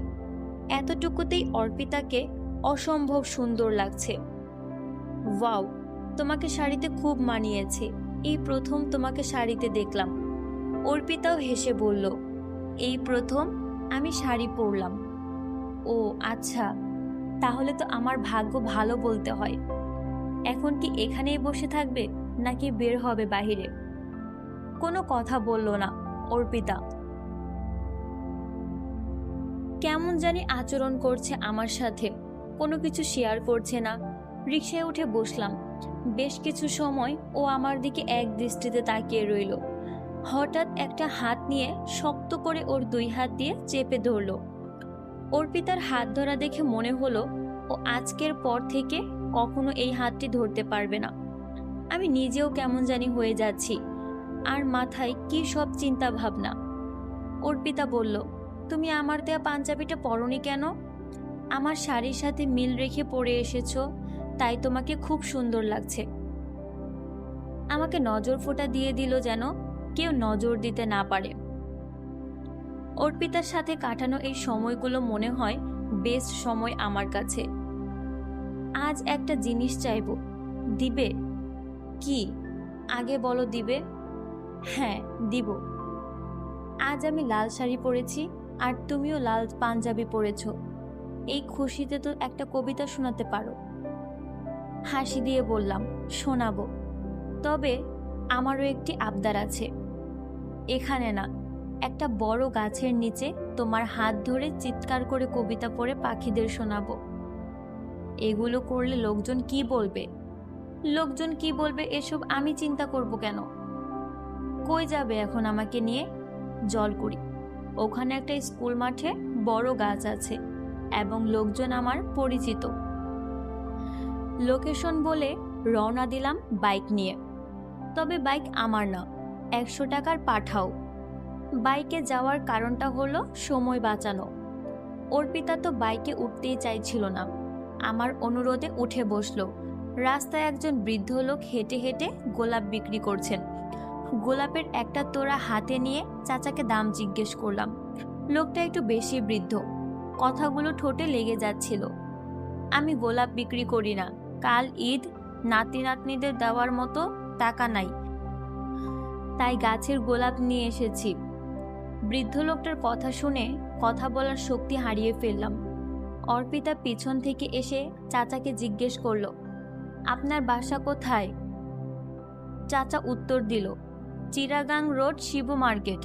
এতটুকুতেই অর্পিতাকে অসম্ভব সুন্দর লাগছে। ওয়াও, তোমাকে শাড়িতে খুব মানিয়েছে, এই প্রথম তোমাকে শাড়িতে দেখলাম। অর্পিতাও হেসে বলল, এই প্রথম আমি শাড়ি পরলাম। ও আচ্ছা, তাহলে তো আমার ভাগ্য ভালো বলতে হয়। এখন কি এখানেই বসে থাকবে নাকি বের হবে বাহিরে? কোনো কথা বলল না অর্পিতা। কেমন জানি আচরণ করছে আমার সাথে, কোনো কিছু শেয়ার করছে না। রিকশায় উঠে বসলাম। বেশ কিছু সময় ও আমার দিকে এক দৃষ্টিতে তাকিয়ে রইল। হঠাৎ একটা হাত নিয়ে শক্ত করে ওর দুই হাত দিয়ে চেপে ধরল। অর্পিতার হাত ধরা দেখে মনে হলো ও আজকের পর থেকে কখনো এই হাতটি ধরতে পারবে না। আমি নিজেও কেমন জানি হয়ে যাচ্ছি, আর মাথায় কি সব চিন্তা ভাবনা। অর্পিতা বলল, তুমি আমার দেয়া পাঞ্জাবিটা পরনি কেন? আমার শাড়ির সাথে মিল রেখে পরে এসেছো, তাই তোমাকে খুব সুন্দর লাগছে। আমাকে নজর ফোঁটা দিয়ে দিল যেন কেউ নজর দিতে না পারে। অর্পিতার সাথে কাটানো এই সময়গুলো মনে হয় বেস্ট সময় আমার কাছে। আজ একটা জিনিস চাইবো, দিবে? কি? আগে বলো দিবে। হ্যাঁ দিব। আজ আমি লাল শাড়ি পরেছি আর তুমিও লাল পাঞ্জাবি পরেছ। এই খুশিতে তো একটা কবিতা শোনাতে পারো। হাসি দিয়ে বললাম, শোনাবো, তবে আমারও একটি আবদার আছে। এখানে না, একটা বড় গাছের নিচে তোমার হাত ধরে চিৎকার করে কবিতা পড়ে পাখিদের শোনাবো। এগুলো করলে লোকজন কি বলবে? লোকজন কি বলবে এসব আমি চিন্তা করব কেন? কই যাবে এখন আমাকে নিয়ে? জলকুড়ি। ওখানে একটা স্কুল মাঠে বড় গাছ আছে এবং লোকজন আমার পরিচিত। লোকেশন বলে রওনা দিলাম বাইক নিয়ে। তবে বাইক আমার না, 100 টাকার পাঠাও। বাইকে যাওয়ার কারণটা হলো সময় বাঁচানো। অর্পিতা তো বাইকে উঠতেই চাইছিল না, আমার অনুরোধে উঠে বসলো। রাস্তায় একজন বৃদ্ধ লোক হেঁটে হেঁটে গোলাপ বিক্রি করছেন। গোলাপের একটা তোড়া হাতে নিয়ে চাচাকে দাম জিজ্ঞেস করলাম। লোকটা একটু বেশি বৃদ্ধ, কথাগুলো ঠোঁটে লেগে যাচ্ছিল। আমি গোলাপ বিক্রি করি না, কাল ঈদ, নাতি নাতনিদের দেওয়ার মতো টাকা নাই, তাই গাছের গোলাপ নিয়ে এসেছি। বৃদ্ধ লোকটার কথা শুনে কথা বলার শক্তি হারিয়ে ফেললাম। অর্পিতা পিছন থেকে এসে চাচাকে জিজ্ঞেস করলো, আপনার বাসা কোথায়? চাচা উত্তর দিল, চিরাগাং রোড, শিবু মার্কেট।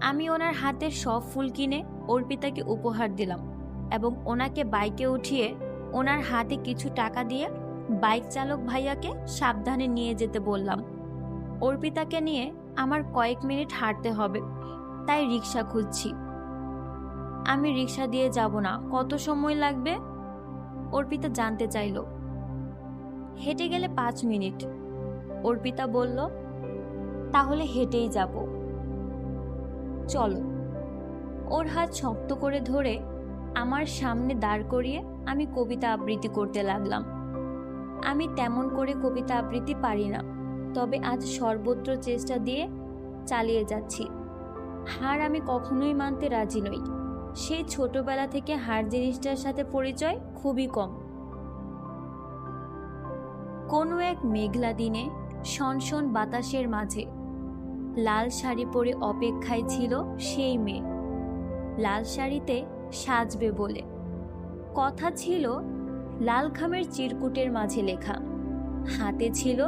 আমি ওনার হাতের সব ফুল কিনে অর্পিতাকে উপহার দিলাম এবং ওনাকে বাইকে উঠিয়ে ওনার হাতে কিছু টাকা দিয়ে বাইক চালক ভাইয়াকে সাবধানে নিয়ে যেতে বললাম। অর্পিতাকে নিয়ে আমার কয়েক মিনিট হাঁটতে হবে, তাই রিক্সা খুঁজছি। আমি রিক্সা দিয়ে যাব না, কত সময় লাগবে? অর্পিতা জানতে চাইল। হেঁটে গেলে 5 মিনিট। অর্পিতা বলল, তাহলে হেঁটেই যাব। চলো। ওর হাত শক্ত করে ধরে আমার সামনে দাঁড় করিয়ে আমি কবিতা আবৃত্তি করতে লাগলাম। আমি তেমন করে কবিতা আবৃত্তি পারি না, তবে আজ সর্বত্র চেষ্টা দিয়ে চালিয়ে যাচ্ছি। হার আমি কখনোই মানতে রাজি নই। সেই ছোটবেলা থেকে হার জিনিসটার সাথে পরিচয় খুবই কম। কোনো এক মেঘলা দিনে শনশন বাতাসের মাঝে লাল শাড়ি পরে অপেক্ষায় ছিল সেই মেয়ে। লাল শাড়িতে সাজবে বলে কথা ছিল লাল খামের চিরকুটের মাঝে লেখা। হাতে ছিল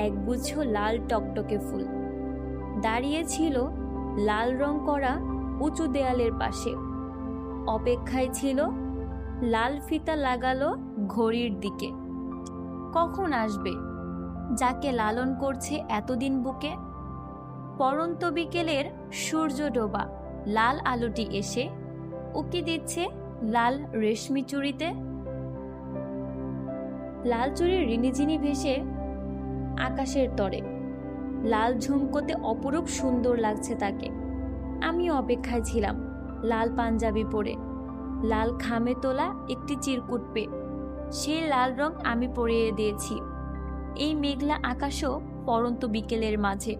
একগুচ্ছ লাল টকটকে ফুল। দাঁড়িয়ে ছিল লাল রং করা উঁচু দেয়ালের পাশে। অপেক্ষায় ছিল, লাল ফিতা লাগালো ঘড়ির দিকে। কখন আসবে যাকে লালন করছে এতদিন বুকে? পরন্ত বিকেলের সূর্য ডোবা লাল আলোটি এসে উকি দিচ্ছে লাল রেশমি চুড়িতে। লাল চুড়ির রিনিঝিনি ভেসে আকাশের তরে, লাল ঝুমকোতে অপরূপ সুন্দর লাগছে তাকে। আমি অপেক্ষায় ছিলাম, লাল পাঞ্জাবি পরে, লাল খামে তোলা একটি চিরকুট পেয়ে। সেই লাল রং আমি পরিয়ে দিয়েছি এই মেঘলা আকাশও পরন্ত বিকেলের মাঝে।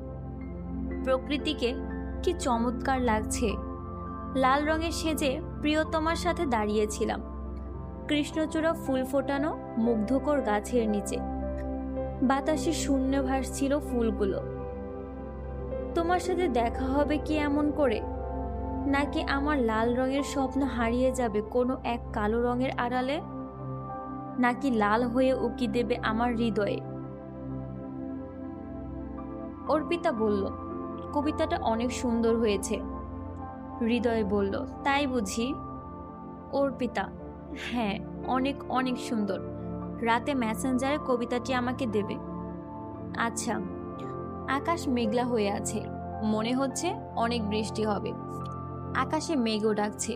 প্রকৃতিকে কি চমৎকার লাগছে। লাল রঙের সেজে প্রিয়তমার সাথে দাঁড়িয়েছিলাম কৃষ্ণচূড়া ফুল ফোটানো মুগ্ধকর গাছের নিচে। বাতাসে শূন্য ভাসছিল ফুলগুলো। তোমার সাথে দেখা হবে কি এমন করে, নাকি আমার লাল রঙের স্বপ্ন হারিয়ে যাবে কোনো এক কালো রঙের আড়ালে, নাকি লাল হয়ে উকি দেবে আমার হৃদয়ে। অর্পিতা বলল, কবিতাটা অনেক সুন্দর হয়েছে। হৃদয় বলল, তাই বুঝি? অর্পিতা, হ্যাঁ, অনেক অনেক সুন্দর। রাতে মেসেঞ্জারে কবিতাটি আমাকে দেবে। আচ্ছা। আকাশ মেঘলা হয়ে আছে, মনে হচ্ছে অনেক বৃষ্টি হবে। আকাশে মেঘও ডাকছে।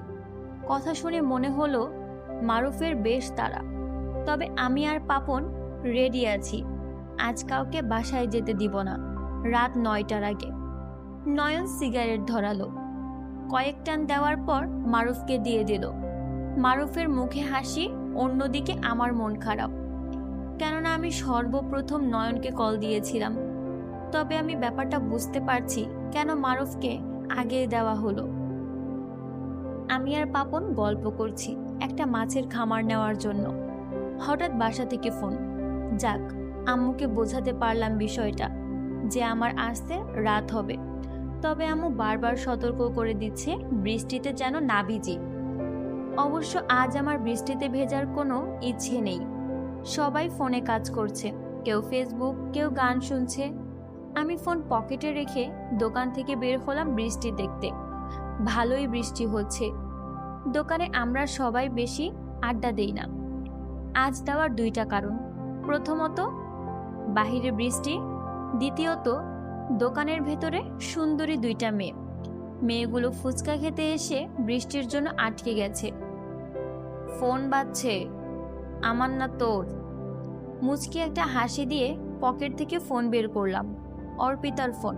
কথা শুনে মনে হলো মারুফের বেশ তাড়া। তবে আমি আর পাপন রেডি আছি। আজ কাউকে বাসায় যেতে দিব না রাত 9টার আগে। নয়ন সিগারেট ধরালো, কয়েক টান দেওয়ার পর মারুফকে দিয়ে দিল। মারুফের মুখে হাসি, অন্যদিকে আমার মন খারাপ, কেননা আমি সর্বপ্রথম নয়নকে কল দিয়েছিলাম। তবে আমি ব্যাপারটা বুঝতে পারছি কেন মারুফকে আগে দেওয়া হলো। আমি আর পাপন গল্প করছি একটা মাছের খামার নেওয়ার জন্য। হঠাৎ বাসা থেকে ফোন। যাক, আম্মুকে বোঝাতে পারলাম বিষয়টা, যে আমার আসতে রাত হবে। তবে আম্মু বারবার সতর্ক করে দিচ্ছে বৃষ্টিতে যেন না ভিজি। অবশ্য আজ আমার বৃষ্টিতে ভেজার কোনো ইচ্ছে নেই। সবাই ফোনে কাজ করছে, কেউ ফেসবুক, কেউ গান শুনছে। আমি ফোন পকেটে রেখে দোকান থেকে বের হলাম বৃষ্টি দেখতে। ভালোই বৃষ্টি হচ্ছে। দোকানে আমরা সবাই বেশি আড্ডা দেই না। আজ দেওয়ার 2টা কারণ। প্রথমত, বাহিরে বৃষ্টি। দ্বিতীয়ত, দোকানের ভেতরে সুন্দরী 2টা মেয়ে। মেয়েগুলো ফুচকা খেতে এসে বৃষ্টির জন্য আটকে গেছে। ফোন বাজছে। আমার না তোর। মুচকি একটা হাসি দিয়ে পকেট থেকে ফোন বের করলাম। অর্পিতার ফোন।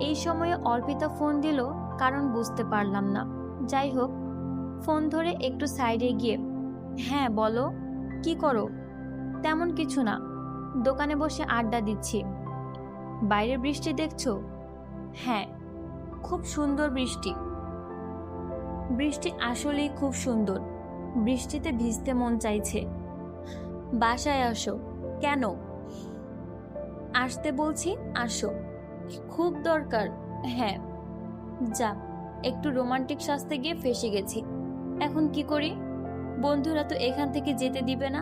এই সময়ে অর্পিতা ফোন দিল, কারণ বুঝতে পারলাম না। যাই হোক, ফোন ধরে একটু সাইডে গিয়ে, হ্যাঁ বলো, কি করো? তেমন কিছু না, দোকানে বসে আড্ডা দিচ্ছি। বাইরে বৃষ্টি দেখছো? হ্যাঁ, খুব সুন্দর বৃষ্টি। বৃষ্টি আসলেই খুব সুন্দর। বৃষ্টিতে ভিজতে মন চাইছে। বাসায় আসো। কেন? আসতে বলছি, আসো। খুব দরকার। হ্যাঁ। যা, একটু রোমান্টিক সাজতে গিয়ে ফেঁসে গেছি। এখন কি করি? বন্ধুরা তো এখান থেকে যেতে দিবে না,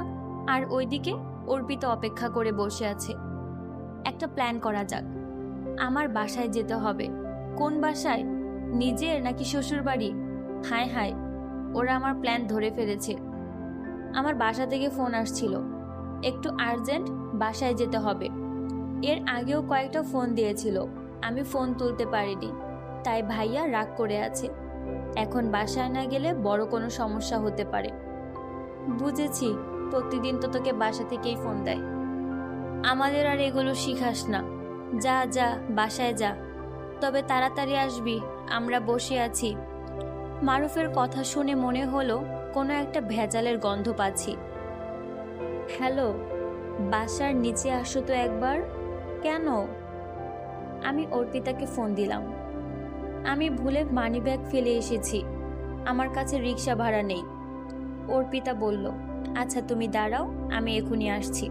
আর ওইদিকে অর্পিতা অপেক্ষা করে বসে আছে। একটা প্ল্যান করা যাক। আমার বাসায় যেতে হবে। কোন বাসায়? নিজের নাকি শ্বশুর বাড়ি? হায় হায়, ওরা আমার প্ল্যান ধরে ফেলেছে। আমার বাসা থেকে ফোন আসছিল, একটু আর্জেন্ট, বাসায় যেতে হবে। এর আগেও কয়েকটা ফোন দিয়েছিল, আমি ফোন তুলতে পারিনি, তাই ভাইয়া রাগ করে আছে। এখন বাসায় না গেলে বড় কোনো সমস্যা হতে পারে। বুঝেছি, প্রতিদিন তো তোকে বাসা থেকেই ফোন দেয়। আমাদের আর এগুলো শিখাস না। যা যা, বাসায় যা। তবে তাড়াতাড়ি আসবি, আমরা বসে আছি। মারুফের কথা শুনে মনে হলো কোনো একটা ভেজালের গন্ধ পাচ্ছি। হ্যালো, বাসার নিচে আসো তো একবার। কেন? আমি অর্পিতাকে ফোন দিলাম। আমি ভুলে মানিব্যাগ ফেলে এসেছি, আমার কাছে রিক্সা ভাড়া নেই। অর্পিতা বলল, আচ্ছা তুমি দাঁড়াও, আমি এখনই আসছি।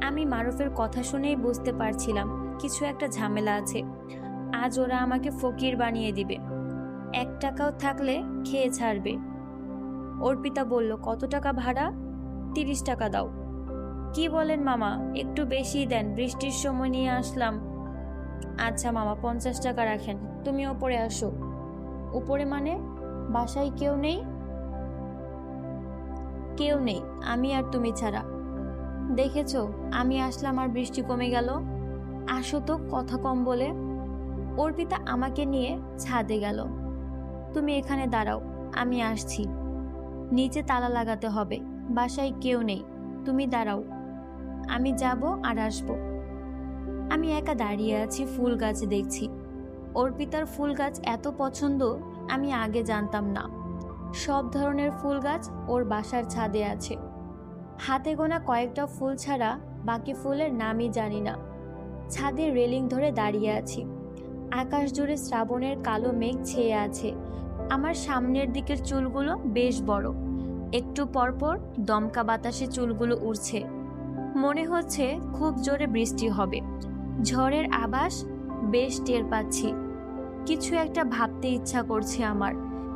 আমি মারুফের কথা শুনেই বুঝতে পারছিলাম কিছু একটা ঝামেলা আছে। আজ ওরা আমাকে ফকির বানিয়ে দিবে। 1 টাকাও থাকলে খেয়ে ছাড়বে। অর্পিতা বলল, কত টাকা ভাড়া? 30 টাকা দাও। কি বলেন মামা, একটু বেশি দেন, বৃষ্টির সময় নিয়ে আসলাম। আচ্ছা মামা, 50 টাকা রাখেন। তুমি ওপরে আসো। উপরে মানে? বাসায় কেউ নেই? কেউ নেই, আমি আর তুমি ছাড়া। দেখেছো, আমি আসলাম আর বৃষ্টি কমে গেল। আসো তো, কথা কম বলে। অর্পিতা আমাকে নিয়ে ছাদে গেল। তুমি এখানে দাঁড়াও, আমি আসছি। নিচে তালা লাগাতে হবে, বাসায় কেউ নেই, তুমি দাঁড়াও, আমি যাব আর আসবো। আমি একা দাঁড়িয়ে আছি, ফুল গাছ দেখছি। অর্পিতার ফুল গাছ এত পছন্দ আমি আগে জানতাম না। সব ধরনের ফুল গাছ ওর বাসার ছাদে আছে। হাতে গোনা কয়েকটা ফুল ছাড়া বাকি ফুলের নামই জানি না। ছাদে রেলিং ধরে দাঁড়িয়ে আছি। আকাশ জুড়ে শ্রাবণের কালো মেঘ ছেয়ে আছে। আমার সামনের দিকের চুলগুলো বেশ বড়, একটু পরপর দমকা বাতাসে চুলগুলো উড়ছে। মনে হচ্ছে খুব জোরে বৃষ্টি হবে। ঝড়ের আভাস বেশ টের পাচ্ছি। কিছু একটা ভাবতে ইচ্ছা করছে আমার,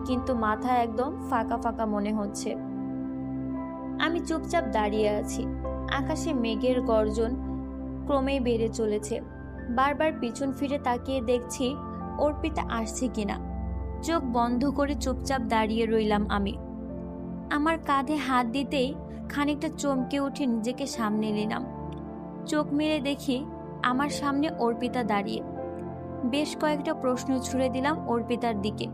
কিন্তু মাথা একদম ফাঁকা ফাঁকা মনে হচ্ছে। আমি চুপচাপ দাঁড়িয়ে আছি। আকাশে মেঘের গর্জন ক্রমেই বেড়ে চলেছে। বারবার পিছন ফিরে তাকিয়ে দেখছি অর্পিতা আসছে কিনা। চোখ বন্ধ করে চুপচাপ দাঁড়িয়ে রইলাম আমি। আমার কাঁধে হাত দিতেই খানিকটা চমকে উঠে নিজেকে সামনে নিলাম। চোখ মেলে দেখি আমার সামনে অর্পিতা দাঁড়িয়ে। বেশ কয়েকটা প্রশ্ন ছুড়ে দিলাম অর্পিতার দিকে।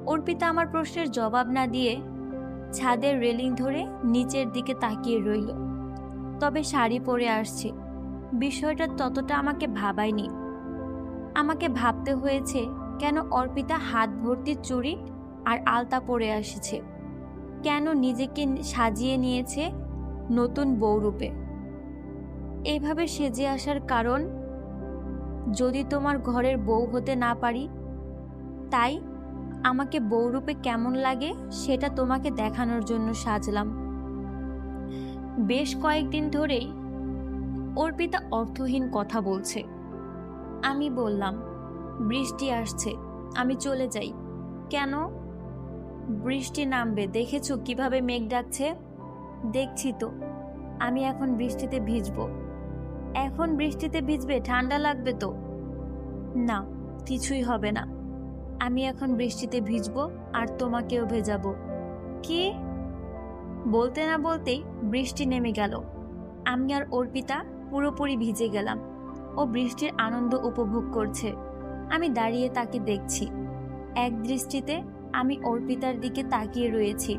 অর্পিতা আমার প্রশ্নের জবাব না দিয়ে ছাদের রেলিং ধরে নিচের দিকে তাকিয়ে রইল। তবে শাড়ি পরে আসছে, বিষয়টা ততটা আমাকে ভাবায়নি। আমাকে ভাবতে হয়েছে কেন অর্পিতা হাত ভর্তি চুড়ি আর আলতা পরে এসেছে, কেন নিজেকে সাজিয়ে নিয়েছে নতুন বউরূপে। এইভাবে সেজে আসার কারণ, যদি তোমার ঘরের বউ হতে না পারি, তাই আমাকে বউরূপে কেমন লাগে সেটা তোমাকে দেখানোর জন্য সাজলাম। বেশ কয়েকদিন ধরেই অর্পিতা অর্থহীন কথা বলছে। আমি বললাম, বৃষ্টি আসছে, আমি চলে যাই। কেন? বৃষ্টি নামবে, দেখেছো কিভাবে মেঘ ডাকছে? দেখছি তো, আমি এখন বৃষ্টিতে ভিজবো। এখন বৃষ্টিতে ভিজবে, ঠান্ডা লাগবে তো। না, কিছুই হবে না, আমি এখন বৃষ্টিতে ভিজবো আর তোমাকেও ভেজাবো। কি? বলতে না বলতেই বৃষ্টি নেমে গেল। আমি আর অর্পিতা পুরোপুরি ভিজে গেলাম। ও বৃষ্টির আনন্দ উপভোগ করছে, আমি দাঁড়িয়ে তাকে দেখছি। এক দৃষ্টিতে আমি অর্পিতার দিকে তাকিয়ে রয়েছি।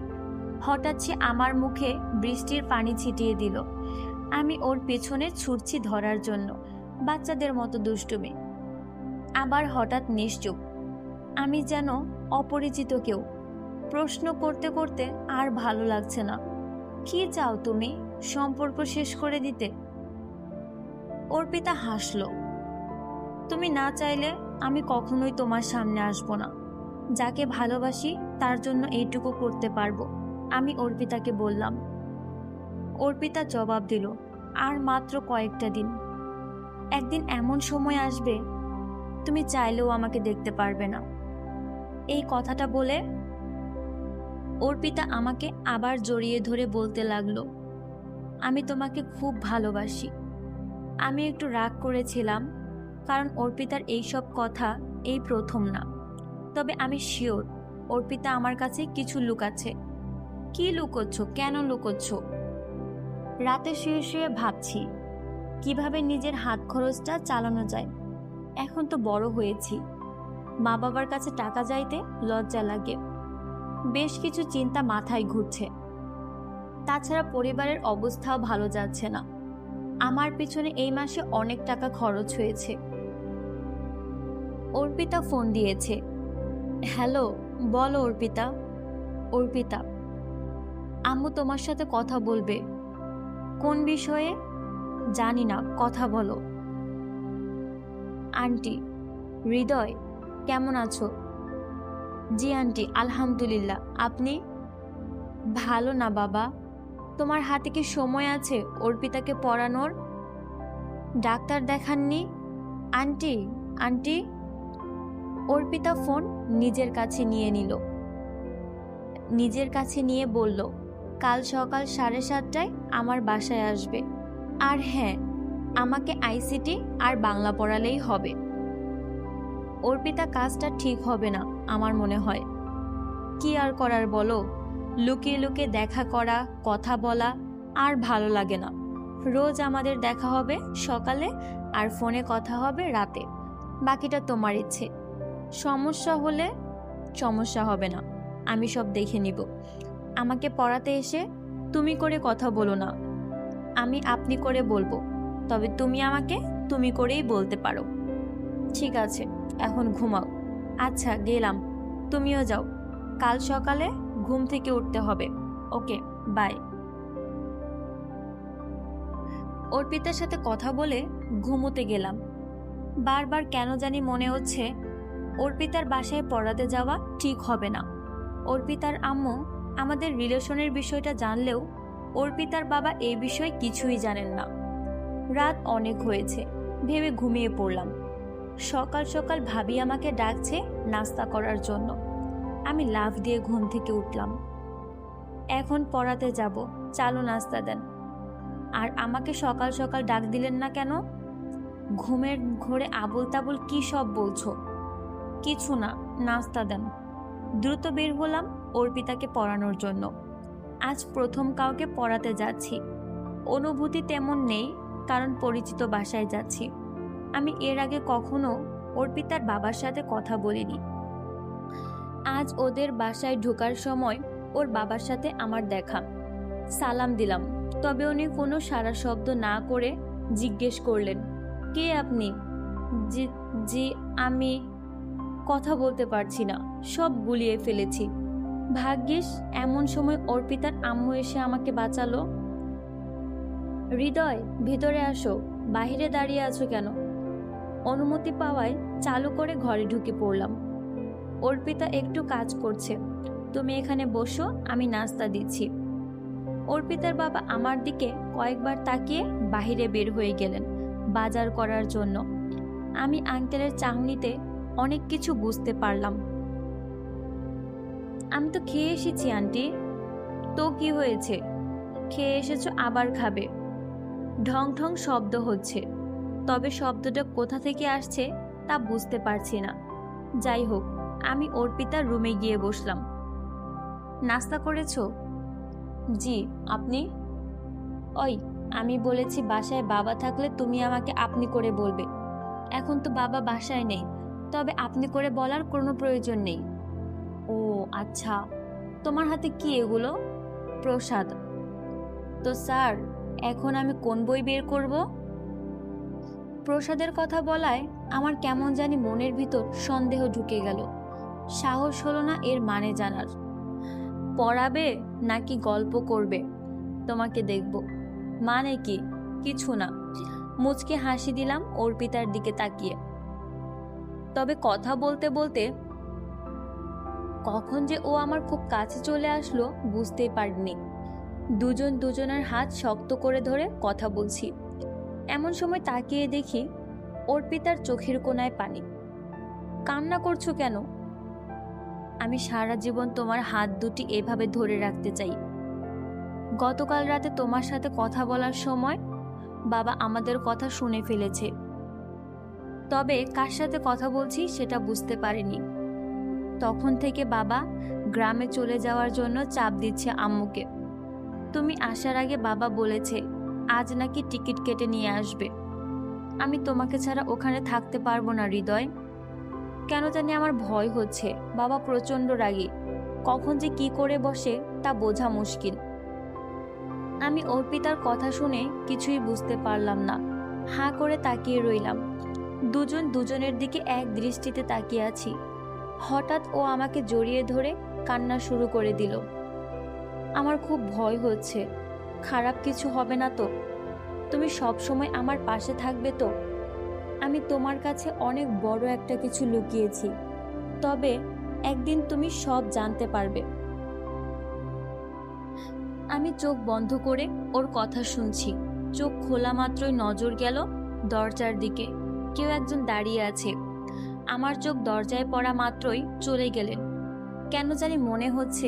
হঠাৎ সে আমার মুখে বৃষ্টির পানি ছিটিয়ে দিল। আমি ওর পেছনে ছুটছি ধরার জন্য, বাচ্চাদের মতো দুষ্টুমি। আবার হঠাৎ নিশ্চুপ, আমি যেন অপরিচিত কেউ। প্রশ্ন করতে করতে আর ভালো লাগছে না। কি চাও তুমি? সম্পর্ক শেষ করে দিতে? অর্পিতা হাসল। তুমি না চাইলে আমি কখনোই তোমার সামনে আসব না। যাকে ভালোবাসি তার জন্য এইটুকু করতে পারবো, আমি অর্পিতাকে বললাম। অর্পিতা জবাব দিল, আর মাত্র কয়েকটা দিন। একদিন এমন সময় আসবে তুমি চাইলেও আমাকে দেখতে পারবে না। এই কথাটা বলে অর্পিতা আমাকে আবার জড়িয়ে ধরে বলতে লাগলো, আমি তোমাকে খুব ভালোবাসি। আমি একটু রাগ করেছিলাম, কারণ অর্পিতার এইসব কথা এই প্রথম না। তবে আমি শিওর অর্পিতা আমার কাছে কিছু লুকাচ্ছে। কি লুকোচ্ছ? কেন লুকোচ্ছ? রাতে শুয়ে শুয়ে ভাবছি কিভাবে নিজের হাত খরচটা চালানো যায়। এখন তো বড় হয়েছি, মা বাবার কাছে টাকা চাইতে লজ্জা লাগে। বেশ কিছু চিন্তা মাথায় ঘুরছে। তাছাড়া পরিবারের অবস্থাও ভালো যাচ্ছে না। আমার পিছনে এই মাসে অনেক টাকা খরচ হয়েছে। অর্পিতা ফোন দিয়েছে। হ্যালো, বলো অর্পিতা। অর্পিতা, আম্মু তোমার সাথে কথা বলবে। কোন বিষয়ে? জানি না, কথা বলো। আন্টি, হৃদয়, কেমন আছো? জি আন্টি, আলহামদুলিল্লাহ। আপনি? ভালো না বাবা। তোমার হাতে কি সময় আছে অর্পিতাকে পড়ানোর? ডাক্তার দেখাননি? Aunty, aunty. অর্পিতা ফোন নিজের কাছে নিয়ে নিল। নিজের কাছে নিয়ে বলল, কাল সকাল 7:30টায় আমার বাসায় আসবে। আর হ্যাঁ, আমাকে আইসিটি আর বাংলা পড়ালেই হবে। অর্পিতা কাজটা ঠিক হবে না আমার মনে হয়। কি আর করার বলো, লুকিয়ে লুকিয়ে দেখা করা, কথা বলা আর ভালো লাগে না। রোজ আমাদের দেখা হবে সকালে আর ফোনে কথা হবে রাতে। বাকিটা তোমার ইচ্ছে। সমস্যা হলে সমস্যা হবে না, আমি সব দেখে নিব। আমাকে পড়াতে এসে তুমি করে কথা বলো না। আমি আপনি করে বলবো, তবে তুমি আমাকে তুমি করেই বলতে পারো। ঠিক আছে, এখন ঘুমাও। আচ্ছা, গেলাম। তুমিও যাও, কাল সকালে ঘুম থেকে উঠতে হবে। ওকে, বাই। অর্পিতার সাথে কথা বলে ঘুমোতে গেলাম। বারবার কেন জানি মনে হচ্ছে অর্পিতার বাসায় পড়াতে যাওয়া ঠিক হবে না। অর্পিতার আম্মু আমাদের রিলেশনের বিষয়টা জানলেও অর্পিতার বাবা এই বিষয়ে কিছুই জানেন না। রাত অনেক হয়েছে ভেবে ঘুমিয়ে পড়লাম। সকাল সকাল ভাবি আমাকে ডাকছে নাস্তা করার জন্য। আমি লাফ দিয়ে ঘুম থেকে উঠলাম। এখন পড়াতে যাব, চালু নাস্তা দেন। আর আমাকে সকাল সকাল ডাক দিলেন না কেন? ঘুমের ঘোরে আবুল তাবুল কি সব বলছো? কিছু না, নাস্তা দেন। দ্রুত বের হলাম অর্পিতাকে পড়ানোর জন্য। আজ প্রথম কাউকে পড়াতে যাচ্ছি। অনুভূতি তেমন নেই, কারণ পরিচিত বাসায় যাচ্ছি। আমি এর আগে কখনো অর্পিতার বাবার সাথে কথা বলিনি। আজ ওদের বাসায় ঢোকার সময় ওর বাবার সাথে আমার দেখা। সালাম দিলাম, তবে উনি কোনো সাড়া শব্দ না করে জিজ্ঞেস করলেন, কে আপনি? জি জি আমি কথা বলতে পারছি না, সব গুলিয়ে ফেলেছি। ভাগ্যিস এমন সময় অর্পিতার আম্মু এসে আমাকে বাঁচালো। হৃদয়, ভিতরে আসো, বাহিরে দাঁড়িয়ে আছো কেন? অনুমতি পাওয়ায় চালু করে ঘরে ঢুকে পড়লাম। অর্পিতা একটু কাজ করছে, তুমি এখানে বসো, আমি নাস্তা দিচ্ছি। অর্পিতার বাবা আমার দিকে কয়েকবার তাকিয়ে বাহিরে বের হয়ে গেলেন বাজার করার জন্য। আমি আঙ্কেলের চাহনিতে অনেক কিছু বুঝতে পারলাম। আমি তো খেয়ে এসেছি আন্টি। তো কি হয়েছে? খেয়ে এসেছো আবার খাবে? ঢং ঢং শব্দ হচ্ছে, তবে শব্দটা কোথা থেকে আসছে তা বুঝতে পারছি না। যাই হোক, আমি অর্পিতার রুমে গিয়ে বসলাম। নাস্তা করেছো? জি, আপনি? ওই, আমি বলেছি বাসায় বাবা থাকলে তুমি আমাকে আপনি করে বলবে। এখন তো বাবা বাসায় নেই, তবে আপনি করে বলার কোনো প্রয়োজন নেই। ও আচ্ছা, তোমার হাতে কি এগুলো? প্রসাদ। তো স্যার, এখন আমি কোন বই বের করব? প্রসাদের কথা বলায় আমার কেমন জানি মনের ভিতর সন্দেহ ঢুকে গেল। সাহস হলো না এর মানে জানার। পড়াবে নাকি গল্প করবে? তোমাকে দেখব। মানে কি? কিছু না। মুচকে হাসি দিলাম অর্পিতার দিকে তাকিয়ে। তবে কথা বলতে বলতে কখন যে ও আমার খুব কাছে চলে আসলো বুঝতেই পারিনি। দুজন দুজনের হাত শক্ত করে ধরে কথা বলছি। এমন সময় তাকিয়ে দেখি অর্পিতার চোখের কোণায় পানি। কান্না করছো কেন? আমি সারা জীবন তোমার হাত দুটি এভাবে ধরে রাখতে চাই। গতকাল রাতে তোমার সাথে কথা বলার সময় বাবা আমাদের কথা শুনে ফেলেছে, তবে কার সাথে কথা বলছি সেটা বুঝতে পারিনি। তখন থেকে বাবা গ্রামে চলে যাওয়ার জন্য চাপ দিচ্ছে আম্মুকে। তুমি আসার আগে বাবা বলেছে আজ নাকি টিকিট কেটে নিয়ে আসবে। আমি তোমাকে ছাড়া ওখানে থাকতে পারবো না হৃদয়। কেন জানি আমার ভয় হচ্ছে। বাবা প্রচণ্ড রাগী, কখন যে কি করে বসে তা বোঝা মুশকিল। আমি অর্পিতার কথা শুনে কিছুই বুঝতে পারলাম না। হাঁ করে তাকিয়ে রইলাম। দুজন দুজনের দিকে এক দৃষ্টিতে তাকিয়ে আছি। হঠাৎ ও আমাকে জড়িয়ে ধরে কান্না শুরু করে দিল। আমার খুব ভয় হচ্ছে। খারাপ কিছু হবে না তো? তুমি সব সময় আমার পাশে থাকবে তো? আমি তোমার কাছে অনেক বড় একটা কিছু লুকিয়েছি, তবে একদিন তুমি সব জানতে পারবে। আমি চোখ বন্ধ করে ওর কথা শুনছি। চোখ খোলা মাত্রই নজর গেল দরজার দিকে। কেউ একজন দাঁড়িয়ে আছে। আমার চোখ দরজায় পড়া মাত্রই চলে গেলেন। কেন জানি মনে হচ্ছে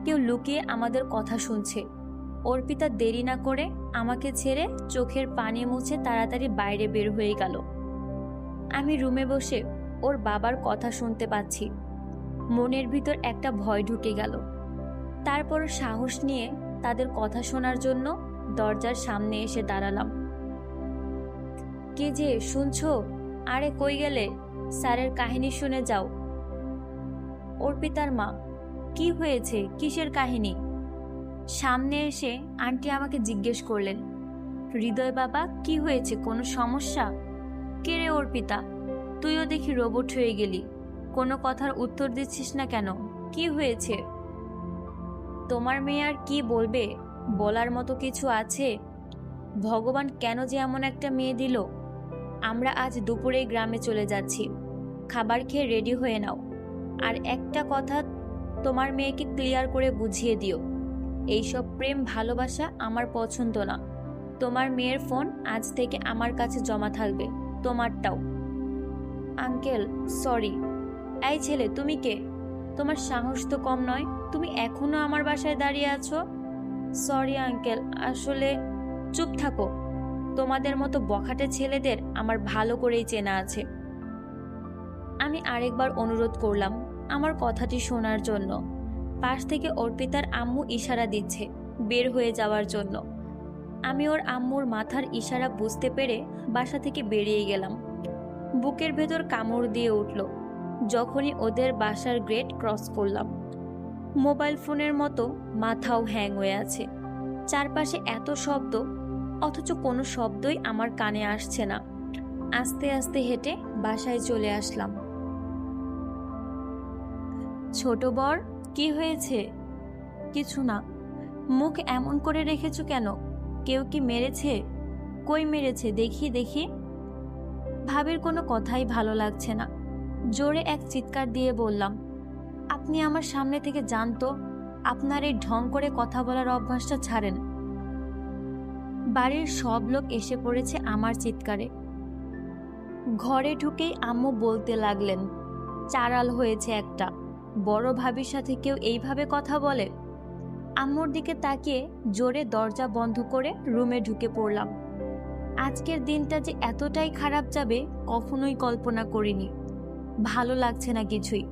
কেউ লুকিয়ে আমাদের কথা শুনছে। অর্পিতা দেরি না করে আমাকে ছেড়ে চোখের পানি মুছে তাড়াতাড়ি বাইরে বের হয়ে গেল। আমি রুমে বসে ওর বাবার কথা শুনতে পাচ্ছি। মনের ভিতর একটা ভয় ঢুকে গেল। তারপর সাহস নিয়ে তাদের কথা শোনার জন্য দরজার সামনে এসে দাঁড়ালাম। কে যে, শুনছো? আরে কই গেলে? স্যারের কাহিনী শুনে যাও। অর্পিতার মা। কি হয়েছে? কিসের কাহিনী? সামনে এসে আন্টি আমাকে জিজ্ঞেস করলেন, হৃদয় বাবা, কি হয়েছে, কোনো সমস্যা? কে রে অর্পিতা, তুইও দেখি রোবট হয়ে গেলি, কোনো কথার উত্তর দিচ্ছিস না কেন? কি হয়েছে? তোমার মেয়ে আর কি বলবে? বলার মতো কিছু আছে? ভগবান কেন যে এমন একটা মেয়ে দিল? আমরা আজ দুপুরেই গ্রামে চলে যাচ্ছি, খাবার খেয়ে রেডি হয়ে নাও। আর একটা কথা তোমার মেয়েকে ক্লিয়ার করে বুঝিয়ে দিও, এইসব প্রেম ভালোবাসা আমার পছন্দ না। তোমার মেয়ের ফোন আজ থেকে আমার কাছে জমা থাকবে, তোমারটাও। Uncle, sorry. এই ছেলে, তুমি কে? তোমার সাহস তো কম নয়, তুমি এখনো আমার বাসায় দাঁড়িয়ে আছো? সরি আঙ্কেল, আসলে। চুপ থাকো, তোমাদের মতো বখাটে ছেলেদের আমার ভালো করেই চেনা আছে। আমি আরেকবার অনুরোধ করলাম আমার কথাটি শোনার জন্য। পাশ থেকে অর্পিতার আম্মু ইশারা দিচ্ছে বের হয়ে যাওয়ার জন্য। আমি ওর আম্মুর মাথার ইশারা বুঝতে পেরে বাসা থেকে বেরিয়ে গেলাম। বুকের ভেতর কামড় দিয়ে উঠল যখনই ওদের বাসার গেট ক্রস করলাম। মোবাইল ফোনের মতো মাথাও হ্যাং হয়ে আছে। চারপাশে এত শব্দ, অথচ কোনো শব্দই আমার কানে আসছে না। আস্তে আস্তে হেঁটে বাসায় চলে আসলাম। ছোট বর, কি হয়েছে? কিছু না। মুখ এমন করে রেখেছো কেন? কেউ কি মেরেছে? কই মেরেছে, দেখি দেখি। ভাবির কোনো কথাই ভালো লাগছে না। জোরে এক চিৎকার দিয়ে বললাম, আপনি আমার সামনে থেকে যান তো। আপনার এই ঢং করে কথা বলার অভ্যাসটা ছাড়েন। বাড়ির সব লোক এসে পড়েছে আমার চিৎকারে। ঘরে ঢুকেই আম্মু বলতে লাগলেন, চারাল হয়েছে একটা, বড় ভাবির সাথে কেউ এইভাবে কথা বলে? আম্মুর দিকে তাকিয়ে জোরে দরজা বন্ধ করে রুমে ঢুকে পড়লাম। আজকের দিনটা যে এতটাই খারাপ যাবে কখনোই কল্পনা করিনি। ভালো লাগছে না কিছুই।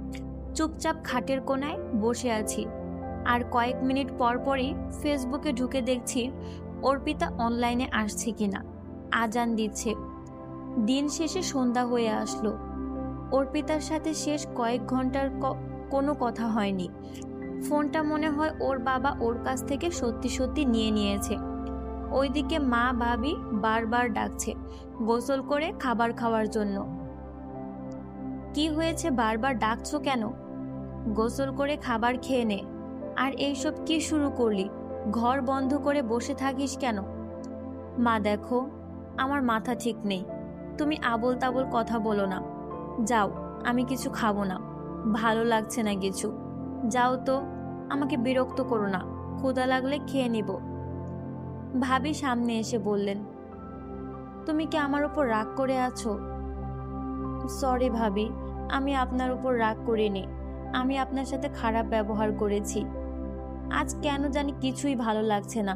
চুপচাপ খাটের কোণায় বসে আছি। আর কয়েক মিনিট পর পরই ফেসবুকে ঢুকে দেখছি অর্পিতা অনলাইনে আসছে কিনা। আজান দিচ্ছে। দিন শেষে সন্ধ্যা হয়ে আসলো। অর্পিতার সাথে শেষ কয়েক ঘন্টার কোনো কথা হয়নি। ফোনটা মনে হয় ওর বাবা ওর কাছ থেকে সত্যি সত্যি নিয়ে নিয়েছে। ওইদিকে মা ভাবি বারবার ডাকছে গোসল করে খাবার খাওয়ার জন্য। কি হয়েছে, বারবার ডাকছো কেন? গোসল করে খাবার খেয়ে নে। আর এইসব কি শুরু করলি? ঘর বন্ধ করে বসে থাকিস কেন? মা দেখো, আমার মাথা ঠিক নেই। তুমি আবোল তাবোল কথা বলো না। যাও, আমি কিছু খাবো না, ভালো লাগছে না কিছু। যাও তো, আমাকে বিরক্ত করো না, ক্ষুধা লাগলে খেয়ে নিব। ভাবি সামনে এসে বললেন, তুমি কি আমার উপর রাগ করে আছো? সরি ভাবি, আমি আপনার উপর রাগ করিনি। আমি আপনার সাথে খারাপ ব্যবহার করেছি। আজ কেন জানি কিছুই ভালো লাগছে না।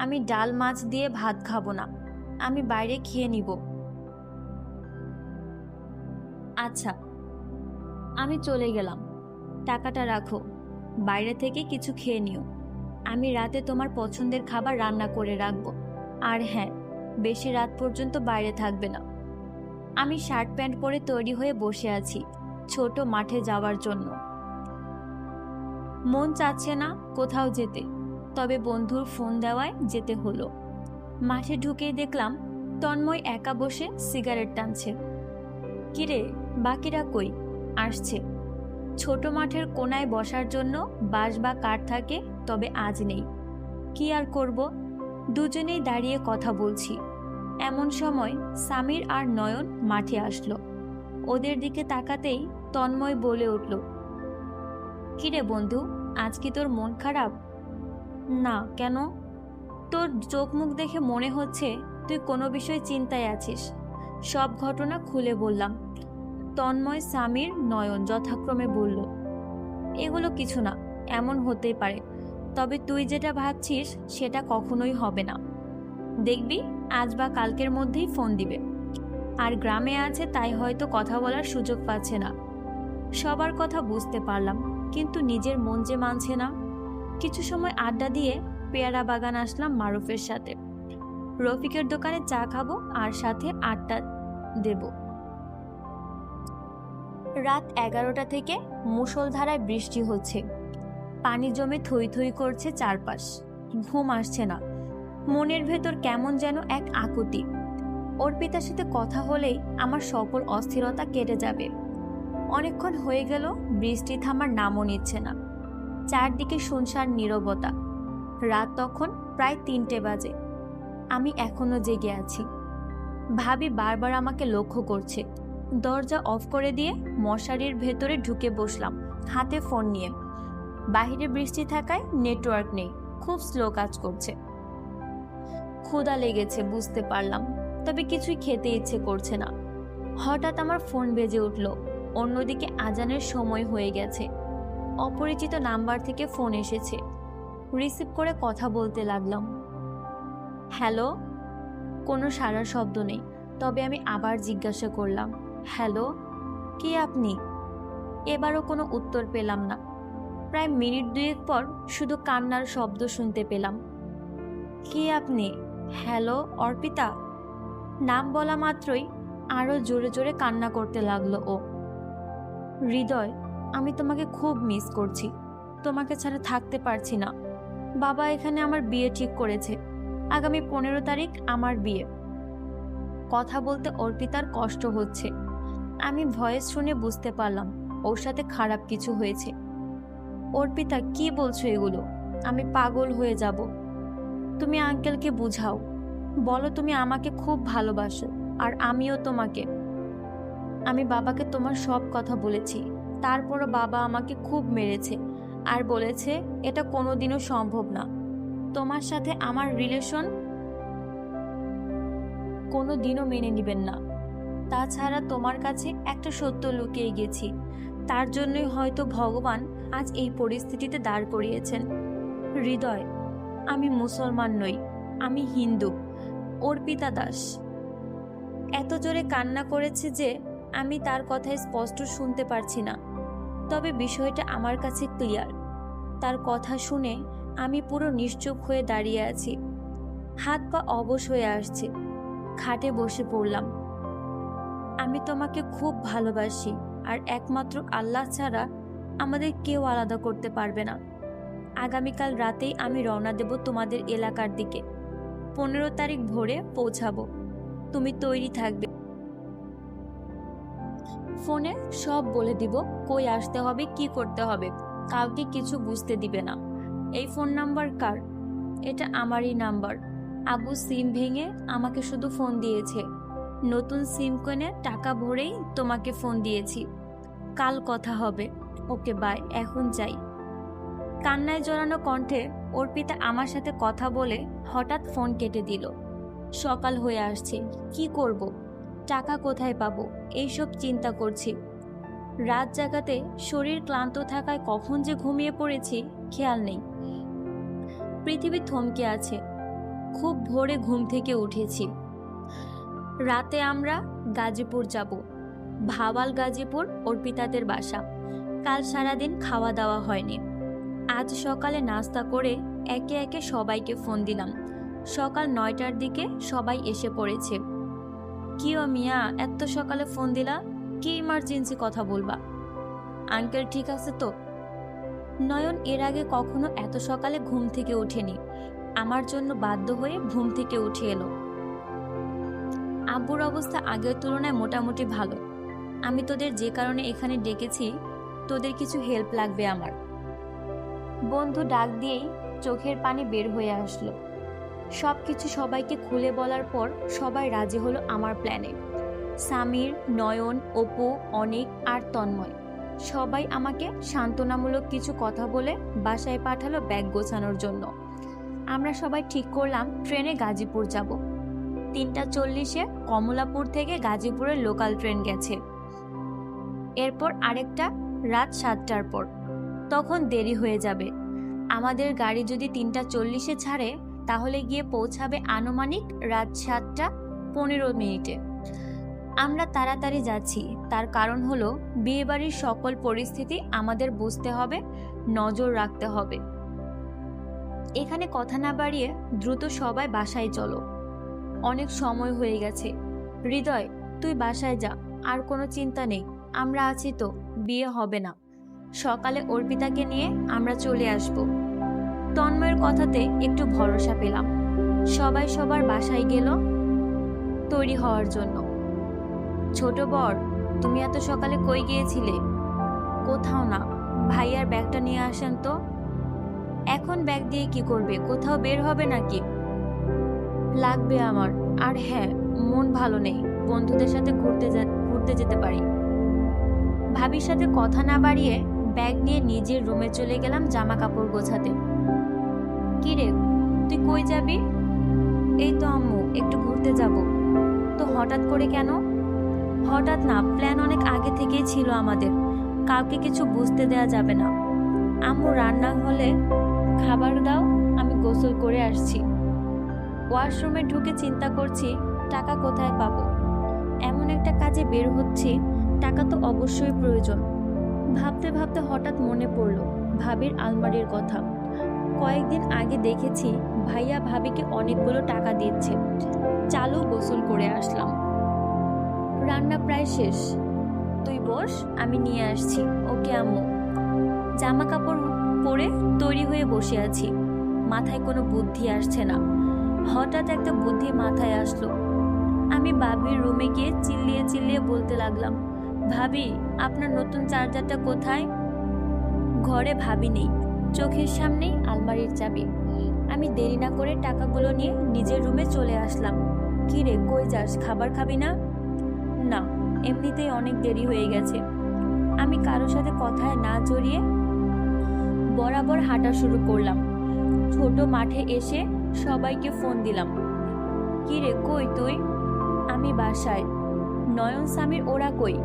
আমি ডাল মাছ দিয়ে ভাত খাবো না, আমি বাইরে খেয়ে নিব। আচ্ছা, আমি চলে গেলাম। টাকাটা রাখো, বাইরে থেকে কিছু খেয়ে নিও। আমি রাতে তোমার পছন্দের খাবার রান্না করে রাখবো। আর হ্যাঁ, বেশি রাত পর্যন্ত বাইরে থাকবে না। আমি শার্ট প্যান্ট পরে তৈরি হয়ে বসে আছি ছোট মাঠে যাওয়ার জন্য। মন চাচ্ছে না কোথাও যেতে, তবে বন্ধুর ফোন দেওয়ায় যেতে হলো। মাঠে ঢুকেই দেখলাম তন্ময় একা বসে সিগারেট টানছে। কিরে, বাকিরা কই? আসছে। ছোট মাঠের কোনায় বসার জন্য বাঁশ বা কাঠ থাকে, তবে আজ নেই। কি আর করব, দুজনেই দাঁড়িয়ে কথা বলছি। এমন সময় সামির আর নয়ন মাঠে আসলো। ওদের দিকে তাকাতেই তন্ময় বলে উঠল, কিরে বন্ধু, আজ কি তোর মন খারাপ? না, কেন? তোর চোখ মুখ দেখে মনে হচ্ছে তুই কোনো বিষয় চিন্তায় আছিস। সব ঘটনা খুলে বললাম। তন্ময়, সামির, নয়ন যথাক্রমে বলল, এগুলো কিছু না, এমন হতেই পারে, তবে তুই যেটা ভাবছিস সেটা কখনোই হবে না। দেখবি আজ বা কালকের মধ্যেই ফোন দিবে। আর গ্রামে আছে তাই হয়তো কথা বলার সুযোগ পাচ্ছে না। সবার কথা বুঝতে পারলাম, কিন্তু নিজের মন যে মানছে না। কিছু সময় আড্ডা দিয়ে পেয়ারা বাগান আসলাম মারুফের সাথে। রফিকের দোকানে চা খাবো আর সাথে আড্ডা দেব। রাত 11টা থেকে মুষলধারায় বৃষ্টি হচ্ছে। পানি জমে থই থই করছে চারপাশ। ঘুম আসছে না, মনের ভেতর কেমন যেন এক আকুতি। অর্পিতার সাথে কথা হলেই আমার সকল অস্থিরতা কেটে যাবে। অনেকক্ষণ হয়ে গেল, বৃষ্টি থামার নামও নিচ্ছে না। চারদিকে শুনশান নীরবতা। রাত তখন প্রায় 3টে বাজে। আমি এখনো জেগে আছি। ভাবি বারবার আমাকে লক্ষ্য করছে। দরজা অফ করে দিয়ে মশারির ভেতরে ঢুকে বসলাম, হাতে ফোন নিয়ে। বাহিরে বৃষ্টি থাকায় নেটওয়ার্ক নেই, খুব স্লো কাজ করছে। ক্ষুধা লেগেছে বুঝতে পারলাম, তবে কিছুই খেতে ইচ্ছে করছে না। হঠাৎ আমার ফোন বেজে উঠল। অন্যদিকে আজানের সময় হয়ে গেছে। অপরিচিত নাম্বার থেকে ফোন এসেছে। রিসিভ করে কথা বলতে লাগলাম। হ্যালো। কোনো সাড়া শব্দ নেই, তবে আমি আবার জিজ্ঞাসা করলাম, হ্যালো, কে আপনি? এবারও কোনো উত্তর পেলাম না। প্রায় মিনিট 2 পর শুধু কান্নার শব্দ শুনতে পেলাম। কে আপনি? হ্যালো, অর্পিতা। নাম বলা মাত্রই আরও জোরে জোরে কান্না করতে লাগলো ও। হৃদয়, আমি তোমাকে খুব মিস করছি। তোমাকে ছাড়া থাকতে পারছি না। বাবা এখানে আমার বিয়ে ঠিক করেছে। আগামী 15 তারিখ আমার বিয়ে। কথা বলতে অর্পিতার কষ্ট হচ্ছে। আমি ভয়েস শুনে বুঝতে পারলাম ওর সাথে খারাপ কিছু হয়েছে। অর্পিতা, কি বলছো এগুলো? আমি পাগল হয়ে যাব। তুমি আঙ্কেলকে বুঝাও, বলো তুমি আমাকে খুব ভালোবাসো আর আমিও তোমাকে। আমি বাবাকে তোমার সব কথা বলেছি, তারপরও বাবা আমাকে খুব মেরেছে আর বলেছে এটা কোনোদিনও সম্ভব না। তোমার সাথে আমার রিলেশন কোনোদিনও মেনে নেবেন না। তাছাড়া তোমার কাছে একটা সত্য লুকিয়ে গেছি, তার জন্যই হয়তো ভগবান আজ এই পরিস্থিতিতে দাঁড় করিয়েছেন। হৃদয়, আমি মুসলমান নই, আমি হিন্দু, অর্পিতা দাস। এত জোরে কান্না করেছে যে আমি তার কথায় স্পষ্ট শুনতে পারছি না, তবে বিষয়টা আমার কাছে ক্লিয়ার। তার কথা শুনে আমি পুরো নিশ্চুপ হয়ে দাঁড়িয়ে আছি। হাত পা অবশ হয়ে আসছে। খাটে বসে পড়লাম। আমি তোমাকে খুব ভালোবাসি আর একমাত্র আল্লাহ ছাড়া আমাদের কেউ আলাদা করতে পারবে না। আগামীকাল রাতেই আমি রওনা দেব তোমাদের এলাকার দিকে। 15 তারিখ ভোরে পৌঁছাবো। তুমি তৈরি থাকবে। ফোনে সব বলে দিব, কই আসতে হবে, কি করতে হবে। কাউকে কিছু বুঝতে দিবে না। এই ফোন নাম্বার কার? এটা আমারই নাম্বার। আবু সিম ভেঙে আমাকে শুধু ফোন দিয়েছে। নতুন সিম কিনে টাকা ভরেই তোমাকে ফোন দিয়েছি। কাল কথা হবে। ওকে বাই, এখন যাই। কান্নায় জড়ানো কণ্ঠে অর্পিতা আমার সাথে কথা বলে হঠাৎ ফোন কেটে দিল। সকাল হয়ে আসছে, কি করব? টাকা কোথায় পাবো? এইসব চিন্তা করছি। রাত জাগাতে শরীর ক্লান্ত থাকায় কখন যে ঘুমিয়ে পড়েছি খেয়াল নেই। পৃথিবী থমকে আছে। খুব ভোরে ঘুম থেকে উঠেছি। রাতে আমরা গাজীপুর যাব। ভাওয়াল গাজীপুর অর্পিতাদের বাসা। কাল সারাদিন খাওয়া দাওয়া হয়নি। আজ সকালে নাস্তা করে একে একে সবাইকে ফোন দিলাম। সকাল 9টার দিকে সবাই এসে পড়েছে। কি ও মিয়া, এত সকালে ফোন দিলা? কি ইমার্জেন্সি কথা বলবা? আঙ্কেল ঠিক আছে তো? নয়ন এর আগে কখনো এত সকালে ঘুম থেকে ওঠেনি। আমার জন্য বাধ্য হয়ে ঘুম থেকে উঠে এলো। আব্বুর অবস্থা আগের তুলনায় মোটামুটি ভালো। আমি তোদের যে কারণে এখানে ডেকেছি, তোদের কিছু হেল্প লাগবে আমার। বন্ধু ডাক দিয়েই চোখের পানি বের হয়ে আসলো। সব কিছু সবাইকে খুলে বলার পর সবাই রাজি হলো আমার প্ল্যানে। সামির, নয়ন, অপু, অনিক আর তন্ময় সবাই আমাকে সান্ত্বনামূলক কিছু কথা বলে বাসায় পাঠালো ব্যাগ গোছানোর জন্য। আমরা সবাই ঠিক করলাম ট্রেনে গাজীপুর যাব। 3:40-এ কমলাপুর থেকে গাজীপুরের লোকাল ট্রেন গেছে। এরপর আরেকটা রাত 7টার পর। তখন দেরি হয়ে যাবে। আমাদের গাড়ি যদি 3:40-এ ছাড়ে তাহলে গিয়ে পৌঁছাবে আনুমানিক রাত 7:15। আমরা তাড়াতাড়ি যাচ্ছি, তার কারণ হলো বিয়েবাড়ির সকল পরিস্থিতি আমাদের বুঝতে হবে, নজর রাখতে হবে। এখানে কথা না বাড়িয়ে দ্রুত সবাই বাসায় চলো। অনেক সময় হয়ে গেছে। হৃদয়, তুই বাসায় যা, আর কোনো চিন্তা নেই, আমরা আছি তো, বিয়ে হবে না। সকালে অর্পিতাকে নিয়ে আমরা চলে আসব। তন্ময়ের কথাতে একটু ভরসা পেলাম। সবাই সবার বাসায় গেল তৈরি হওয়ার জন্য। ছোট বর, তুমি এত সকালে কই গিয়েছিলে? কোথাও না, ভাইয়ার ব্যাগটা নিয়ে আসেন তো। এখন ব্যাগ দিয়ে কি করবে? কোথাও বের হবে নাকি? লাগবে আমার। আর হ্যাঁ, মন ভালো নেই, বন্ধুদের সাথে ঘুরতে যেতে পারি। ভাবির সাথে কথা না বাড়িয়ে ব্যাগ নিয়ে নিজের রুমে চলে গেলাম জামা কাপড় গোছাতে। কি রে, তুই কই যাবি? এই তো আম্মু, একটু ঘুরতে যাব। তো হঠাৎ করে কেন? হঠাৎ না, প্ল্যান অনেক আগে থেকেই ছিল আমাদের। কাউকে কিছু বুঝতে দেয়া যাবে না। আম্মু রান্না হলে খাবার দাও, আমি গোসল করে আসছি। ওয়াশরুমে ঢুকে চিন্তা করছি টাকা কোথায় পাবো। এমন একটা কাজে বের হচ্ছি, টাকা তো অবশ্যই প্রয়োজন। ভাবতে ভাবতে হঠাৎ মনে পড়ল ভাবির আলমারির কথা। কয়েকদিন আগে দেখেছি ভাইয়া ভাবিকে অনেকগুলো টাকা দিচ্ছে। চালু গোসল করে আসলাম। রান্না প্রায় শেষ, তুই বস, আমি নিয়ে আসছি। ওকে আম্মু। জামা কাপড় পরে তৈরি হয়ে বসে আছি। মাথায় কোনো বুদ্ধি আসছে না। হঠাৎ একটা বুদ্ধি মাথায় আসলো। আমি ভাবির রুমে গিয়ে চিল্লিয়ে চিল্লিয়ে বলতে লাগলাম, ভাবি, আপনার নতুন চার্জারটা কোথায়? ঘরে ভাবি নেই, চোখের সামনেই আলমারির চাবি। আমি দেরি না করে টাকাগুলো নিয়ে নিজের রুমে চলে আসলাম। কি রে, কই যাস? খাবার খাবি না? না, এমনিতেই অনেক দেরি হয়ে গেছে। আমি কারোর সাথে কথায় না জড়িয়ে বরাবর হাঁটা শুরু করলাম। ছোট মাঠে এসে সবাইকে ফোন দিলাম। কি রে, কই তুই? আমি বাসায়। নয়ন, সামির ওরা কই?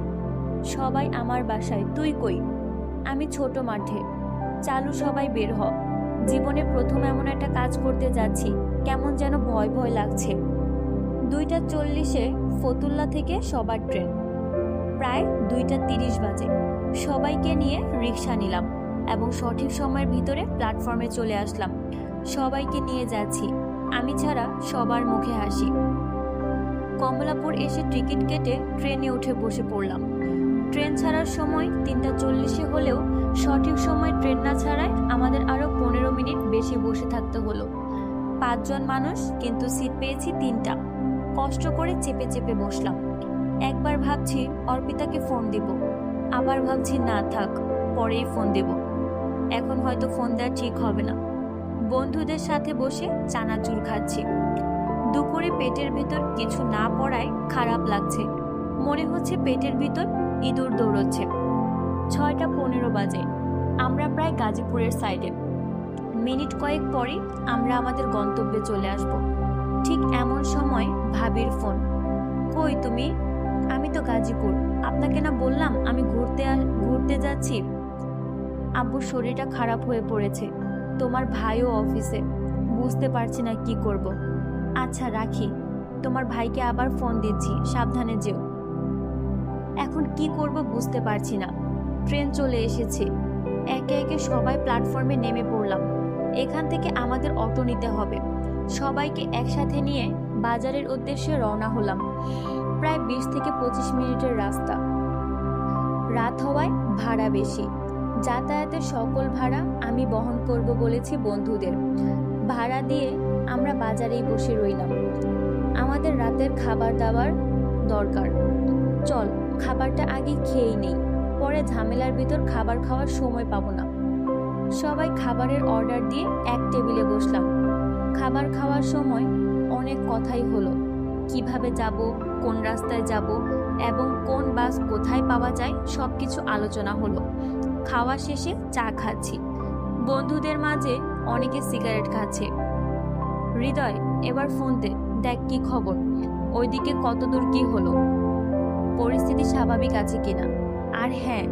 সবাই আমার বাসায়। তুই কই? আমি ছোট মাঠে। চালু, সবাই বের হ। জীবনে প্রথম এমন একটা কাজ করতে যাচ্ছি, কেমন যেন ভয় ভয় লাগছে। 2:40-এ ফতুল্লা থেকে সবার ট্রেন। প্রায় 2:30 বাজে। সবাইকে নিয়ে রিক্সা নিলাম এবং সঠিক সময়ের ভিতরে প্ল্যাটফর্মে চলে আসলাম। সবাইকে নিয়ে যাচ্ছি, আমি ছাড়া সবার মুখে হাসি। কমলাপুর এসে টিকিট কেটে ট্রেনে উঠে বসে পড়লাম। ট্রেন ছাড়ার সময় 3:40 হলেও সঠিক সময় ট্রেন না ছাড়ায় আমাদের আরও 15 মিনিট বেশি বসে থাকতে হলো। 5 জন মানুষ, কিন্তু সিট পেয়েছি 3টা। কষ্ট করে চেপে চেপে বসলাম। একবার ভাবছি অর্পিতাকে ফোন দিব, আবার ভাবছি না থাক, পরেই ফোন দেব। এখন হয়তো ফোন দেওয়া ঠিক হবে না। বন্ধুদের সাথে বসে চানাচুর খাচ্ছি। দুপুরে পেটের ভিতর কিছু না পড়ায় খারাপ লাগছে। মনে হচ্ছে পেটের ভিতর ইঁদুর দৌড়চ্ছে। 6:15 বাজে। আমরা প্রায় গাজীপুরের সাইডে। মিনিট কয়েক পরেই আমরা আমাদের গন্তব্যে চলে আসব। ঠিক এমন সময় ভাবির ফোন। কই তুমি? আমি তো গাজীপুর। আপনাকে না বললাম আমি ঘুরতে যাচ্ছি। আব্বুর শরীরটা খারাপ হয়ে পড়েছে, তোমার ভাইও অফিসে, বুঝতে পারছি না কি করব। আচ্ছা রাখি, তোমার ভাইকে আবার ফোন দিচ্ছি, সাবধানে যেও। এখন কি করব বুঝতে পারছি না। ট্রেন চলে এসেছে। একে একে সবাই প্ল্যাটফর্মে নেমে পড়লাম। এখান থেকে আমাদের অটো নিতে হবে। সবাইকে একসাথে নিয়ে বাজারের উদ্দেশ্যে রওনা হলাম। প্রায় 20 থেকে 25 মিনিটের রাস্তা। রাত হওয়ায় ভাড়া বেশি। যাতায়াতের সকল ভাড়া আমি বহন করব বলেছি বন্ধুদের। ভাড়া দিয়ে আমরা বাজারেই বসে রইলাম। আমাদের রাতের খাবার দাবার দরকার। চল, খাবারটা আগে খেয়েই নেই, পরে ঝামেলার ভিতর খাবার খাওয়ার সময় পাবো না। সবাই খাবারের অর্ডার দিয়ে এক টেবিলে বসলাম। খাবার খাওয়ার সময় অনেক কথাই হলো। কিভাবে যাব, কোন রাস্তায় যাব এবং কোন বাস কোথায় পাওয়া যায় সবকিছু আলোচনা হলো। খাওয়া শেষে চা খাচ্ছি। বন্ধুদের মাঝে অনেকে সিগারেট খাচ্ছে। হৃদয়, এবার ফোন দে, দেখ কি খবর, ওইদিকে কতদূর কি হলো, পরিস্থিতি স্বাভাবিক আছে কিনা। আর হ্যাঁ,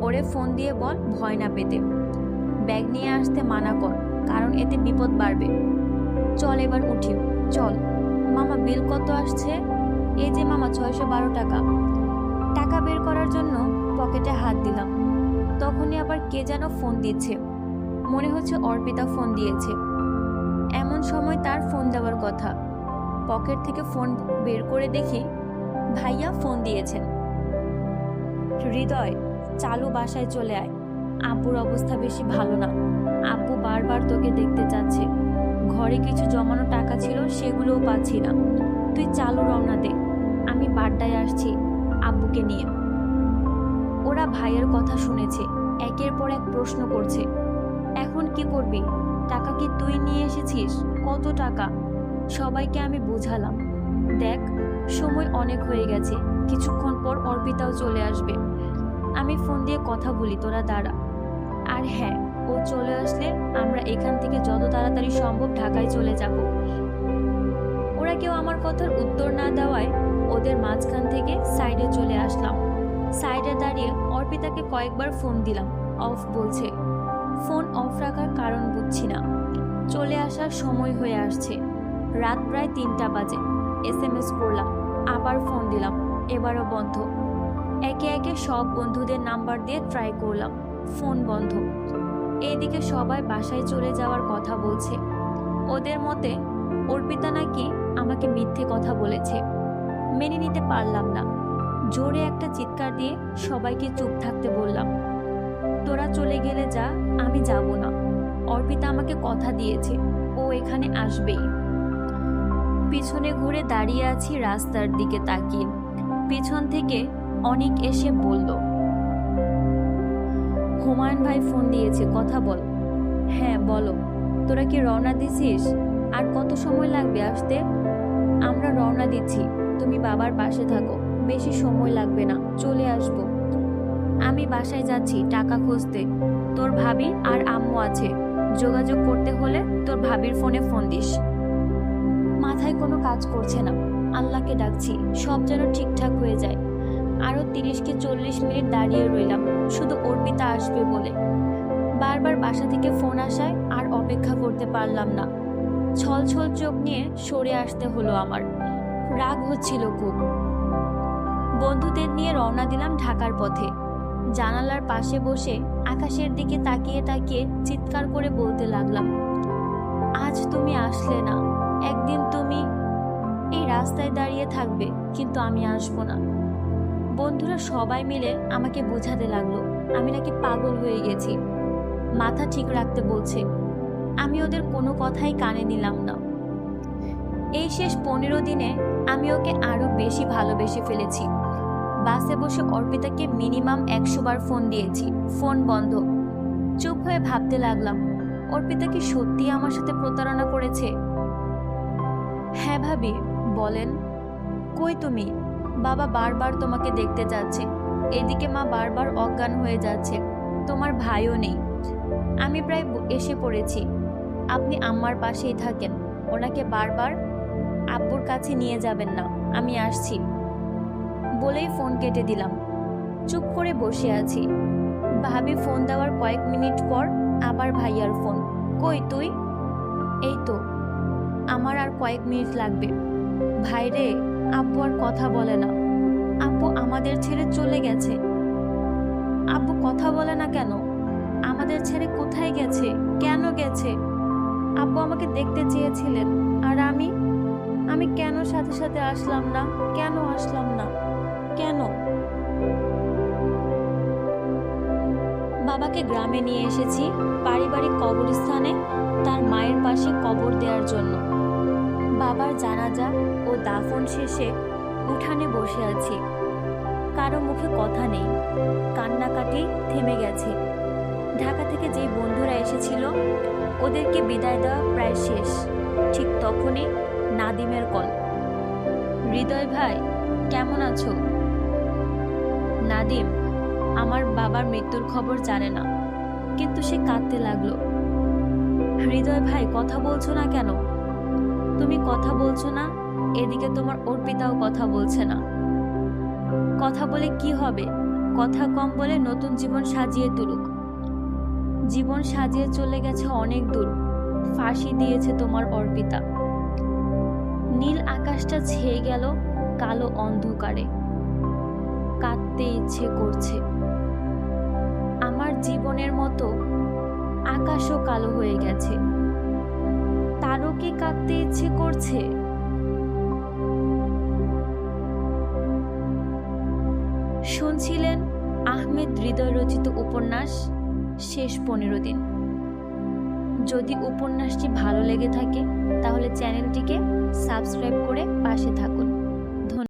ওরে ফোন দিয়ে বল ভয় না পেতে। ব্যাগ নিয়ে আসতে মানা কর, কারণ এতে বিপদ বাড়বে। চল এবার উঠি, চল। মামা, বিল কত আসছে? এই যে মামা, 612 টাকা। টাকা বের করার জন্য পকেটে হাত দিলাম। তখনই আবার কে যেন ফোন দিচ্ছে। মনে হচ্ছে অর্পিতা ফোন দিয়েছে। এমন সময় তার ফোন দেওয়ার কথা। পকেট থেকে ফোন বের করে দেখি ভাইয়া ফোন দিয়েছেন। হৃদয়, চালু বাসায় চলে আয়, আব্বুর অবস্থা বেশি ভালো না। আব্বু বারবার তোকে দেখতে চাচ্ছে। ঘরে কিছু জমানো টাকা ছিল, সেগুলোও পাচ্ছি না। তুই চালু রওনা দে, আমি বাড্ডায় আসছি আব্বুকে নিয়ে। ওরা ভাইয়ের কথা শুনেছে, একের পর এক প্রশ্ন করছে। এখন কি করবি? টাকা কি তুই নিয়ে এসেছিস? কত টাকা? সবাইকে আমি বুঝালাম, দেখ সময় অনেক হয়ে গেছে, কিছুক্ষণ পর অর্পিতাও চলে আসবে। আমি ফোন দিয়ে কথা বলি, তোরা দাঁড়া। আর হ্যাঁ, ও চলে আসলে আমরা এখান থেকে যত তাড়াতাড়ি সম্ভব ঢাকায় চলে যাব। ওরা কেউ আমার কথার উত্তর না দেওয়ায় ওদের মাঝখান থেকে সাইডে চলে আসলাম। সাইডে দাঁড়িয়ে অর্পিতাকে কয়েকবার ফোন দিলাম, অফ বলছে। ফোন অফ রাখার কারণ বুঝছি না। চলে আসার সময় হয়ে আসছে, রাত প্রায় 3টা বাজে। SMS করলাম, আবার ফোন দিলাম, এবারও বন্ধ। একে একে সব বন্ধুদের নাম্বার দিয়ে ট্রাই করলাম, ফোন বন্ধ। এইদিকে সবাই বাসায় চলে যাওয়ার কথা বলছে। ওদের মতে অর্পিতা নাকি আমাকে মিথ্যে কথা বলেছে। মেনে নিতে পারলাম না, জোরে একটা চিৎকার দিয়ে সবাইকে চুপ থাকতে বললাম। তোরা চলে গেলে যা, আমি যাব না। অর্পিতা আমাকে কথা দিয়েছে, ও এখানে আসবেই। পিছনে ঘুরে দাঁড়িয়ে আছি রাস্তার দিকে তাকিয়ে। পিছন থেকে অনিক এসে বলল, হুমায়ুন ভাই ফোন দিয়েছে, কথা বল। হ্যাঁ বলো, তোরা কি রওনা দিছিস? আর কত সময় লাগবে আসতে? আমরা রওনা দিচ্ছি, তুমি বাবার পাশে থাকো, বেশি সময় লাগবে না, চলে আসবো। আমি বাসায় যাচ্ছি টাকা খুঁজতে। তোর ভাবি আর আম্মু আছে, যোগাযোগ করতে হলে তোর ভাবির ফোনে ফোন দিস। মাথায় কোনো কাজ করছে না, আল্লাহকে ডাকছি সব যেন ঠিকঠাক হয়ে যায়। আরও 30 কি 40 মিনিট দাঁড়িয়ে রইলাম শুধু অর্পিতা আসবে বলে। বারবার বাসা থেকে ফোন আসায় আর অপেক্ষা করতে পারলাম না। ছলছল চোখ নিয়ে সরে আসতে হলো আমার। রাগ হচ্ছিল খুব। বন্ধুদের নিয়ে রওনা দিলাম ঢাকার পথে। জানালার পাশে বসে আকাশের দিকে তাকিয়ে তাকিয়ে চিৎকার করে বলতে লাগলাম, আজ তুমি আসলে না, একদিন তুমি এই রাস্তায় দাঁড়িয়ে থাকবে, কিন্তু আমি আসবো না। বন্ধুরা সবাই মিলে আমাকে বোঝাতে লাগলো আমি নাকি পাগল হয়ে গেছি, মাথা ঠিক রাখতে বলছে। আমি ওদের কোনো কথাই কানে নিলাম না। এই শেষ 15 দিনে আমি ওকে আরো বেশি ভালোবেসে ফেলেছি। বাসে বসে অর্পিতাকে মিনিমাম 100 বার ফোন দিয়েছি, ফোন বন্ধ। চুপ হয়ে ভাবতে লাগলাম, অর্পিতা কি সত্যি আমার সাথে প্রতারণা করেছে? হ্যাঁ ভাবি, বলেন। কই তুমি? বাবা বারবার তোমাকে দেখতে যাচ্ছে, এদিকে মা বারবার অজ্ঞান হয়ে যাচ্ছে, তোমার ভাইও নেই। আমি প্রায় এসে পড়েছি, আপনি আম্মার পাশেই থাকেন, ওনাকে বারবার আব্বুর কাছে নিয়ে যাবেন না, আমি আসছি বলেই ফোন কেটে দিলাম। চুপ করে বসে আছি। ভাবি ফোন দেওয়ার কয়েক মিনিট পর আবার ভাইয়ার ফোন। কই তুই? এই তো, আমার আর কয়েক মিনিট লাগবে। ভাইরে, আব্বু আর কথা বলে না, আব্বু আমাদের ছেড়ে চলে গেছে। আব্বু কথা বলে না কেন? আমাদের ছেড়ে কোথায় গেছে? কেন গেছে? আব্বু আমাকে দেখতে চেয়েছিলেন, আর আমি কেন সাথে সাথে আসলাম না? কেন আসলাম না? কেন? বাবাকে গ্রামে নিয়ে এসেছি পারিবারিক কবরস্থানে তার মায়ের পাশে কবর দেওয়ার জন্য। বাবার জানাজা ও দাফন শেষে উঠানে বসে আছি। কারো মুখে কথা নেই, কান্নাকাটি থেমে গেছে। ঢাকা থেকে যে বন্ধুরা এসেছিল ওদেরকে বিদায় দেওয়া প্রায় শেষ। ঠিক তখনই নাদিমের কল। হৃদয় ভাই, কেমন আছো? নাদিম আমার বাবার মৃত্যুর খবর জানে না, কিন্তু সে কাঁদতে লাগলো। হৃদয় ভাই, কথা বলছো না কেন? তুমি কথা বলছো না, এদিকে তোমার অর্পিতাও কথা বলছে না। কথা বলে কি হবে? কথা কম বলে নতুন জীবন সাজিয়ে তুলুক। জীবন সাজিয়ে চলে গেছে অনেক দূর, ফাঁসি দিয়েছে তোমার অর্পিতা। নীল আকাশটা ছেয়ে গেল কালো অন্ধকারে। কাঁদতে ইচ্ছে করছে। আমার জীবনের মতো আকাশও কালো হয়ে গেছে, তারও কি কাঁদতে ইচ্ছে করছে? শুনছিলেন আহমেদ হৃদয় রচিত উপন্যাস শেষ 15 দিন। যদি উপন্যাসটি ভালো লেগে থাকে তাহলে চ্যানেলটিকে সাবস্ক্রাইব করে পাশে থাকুন।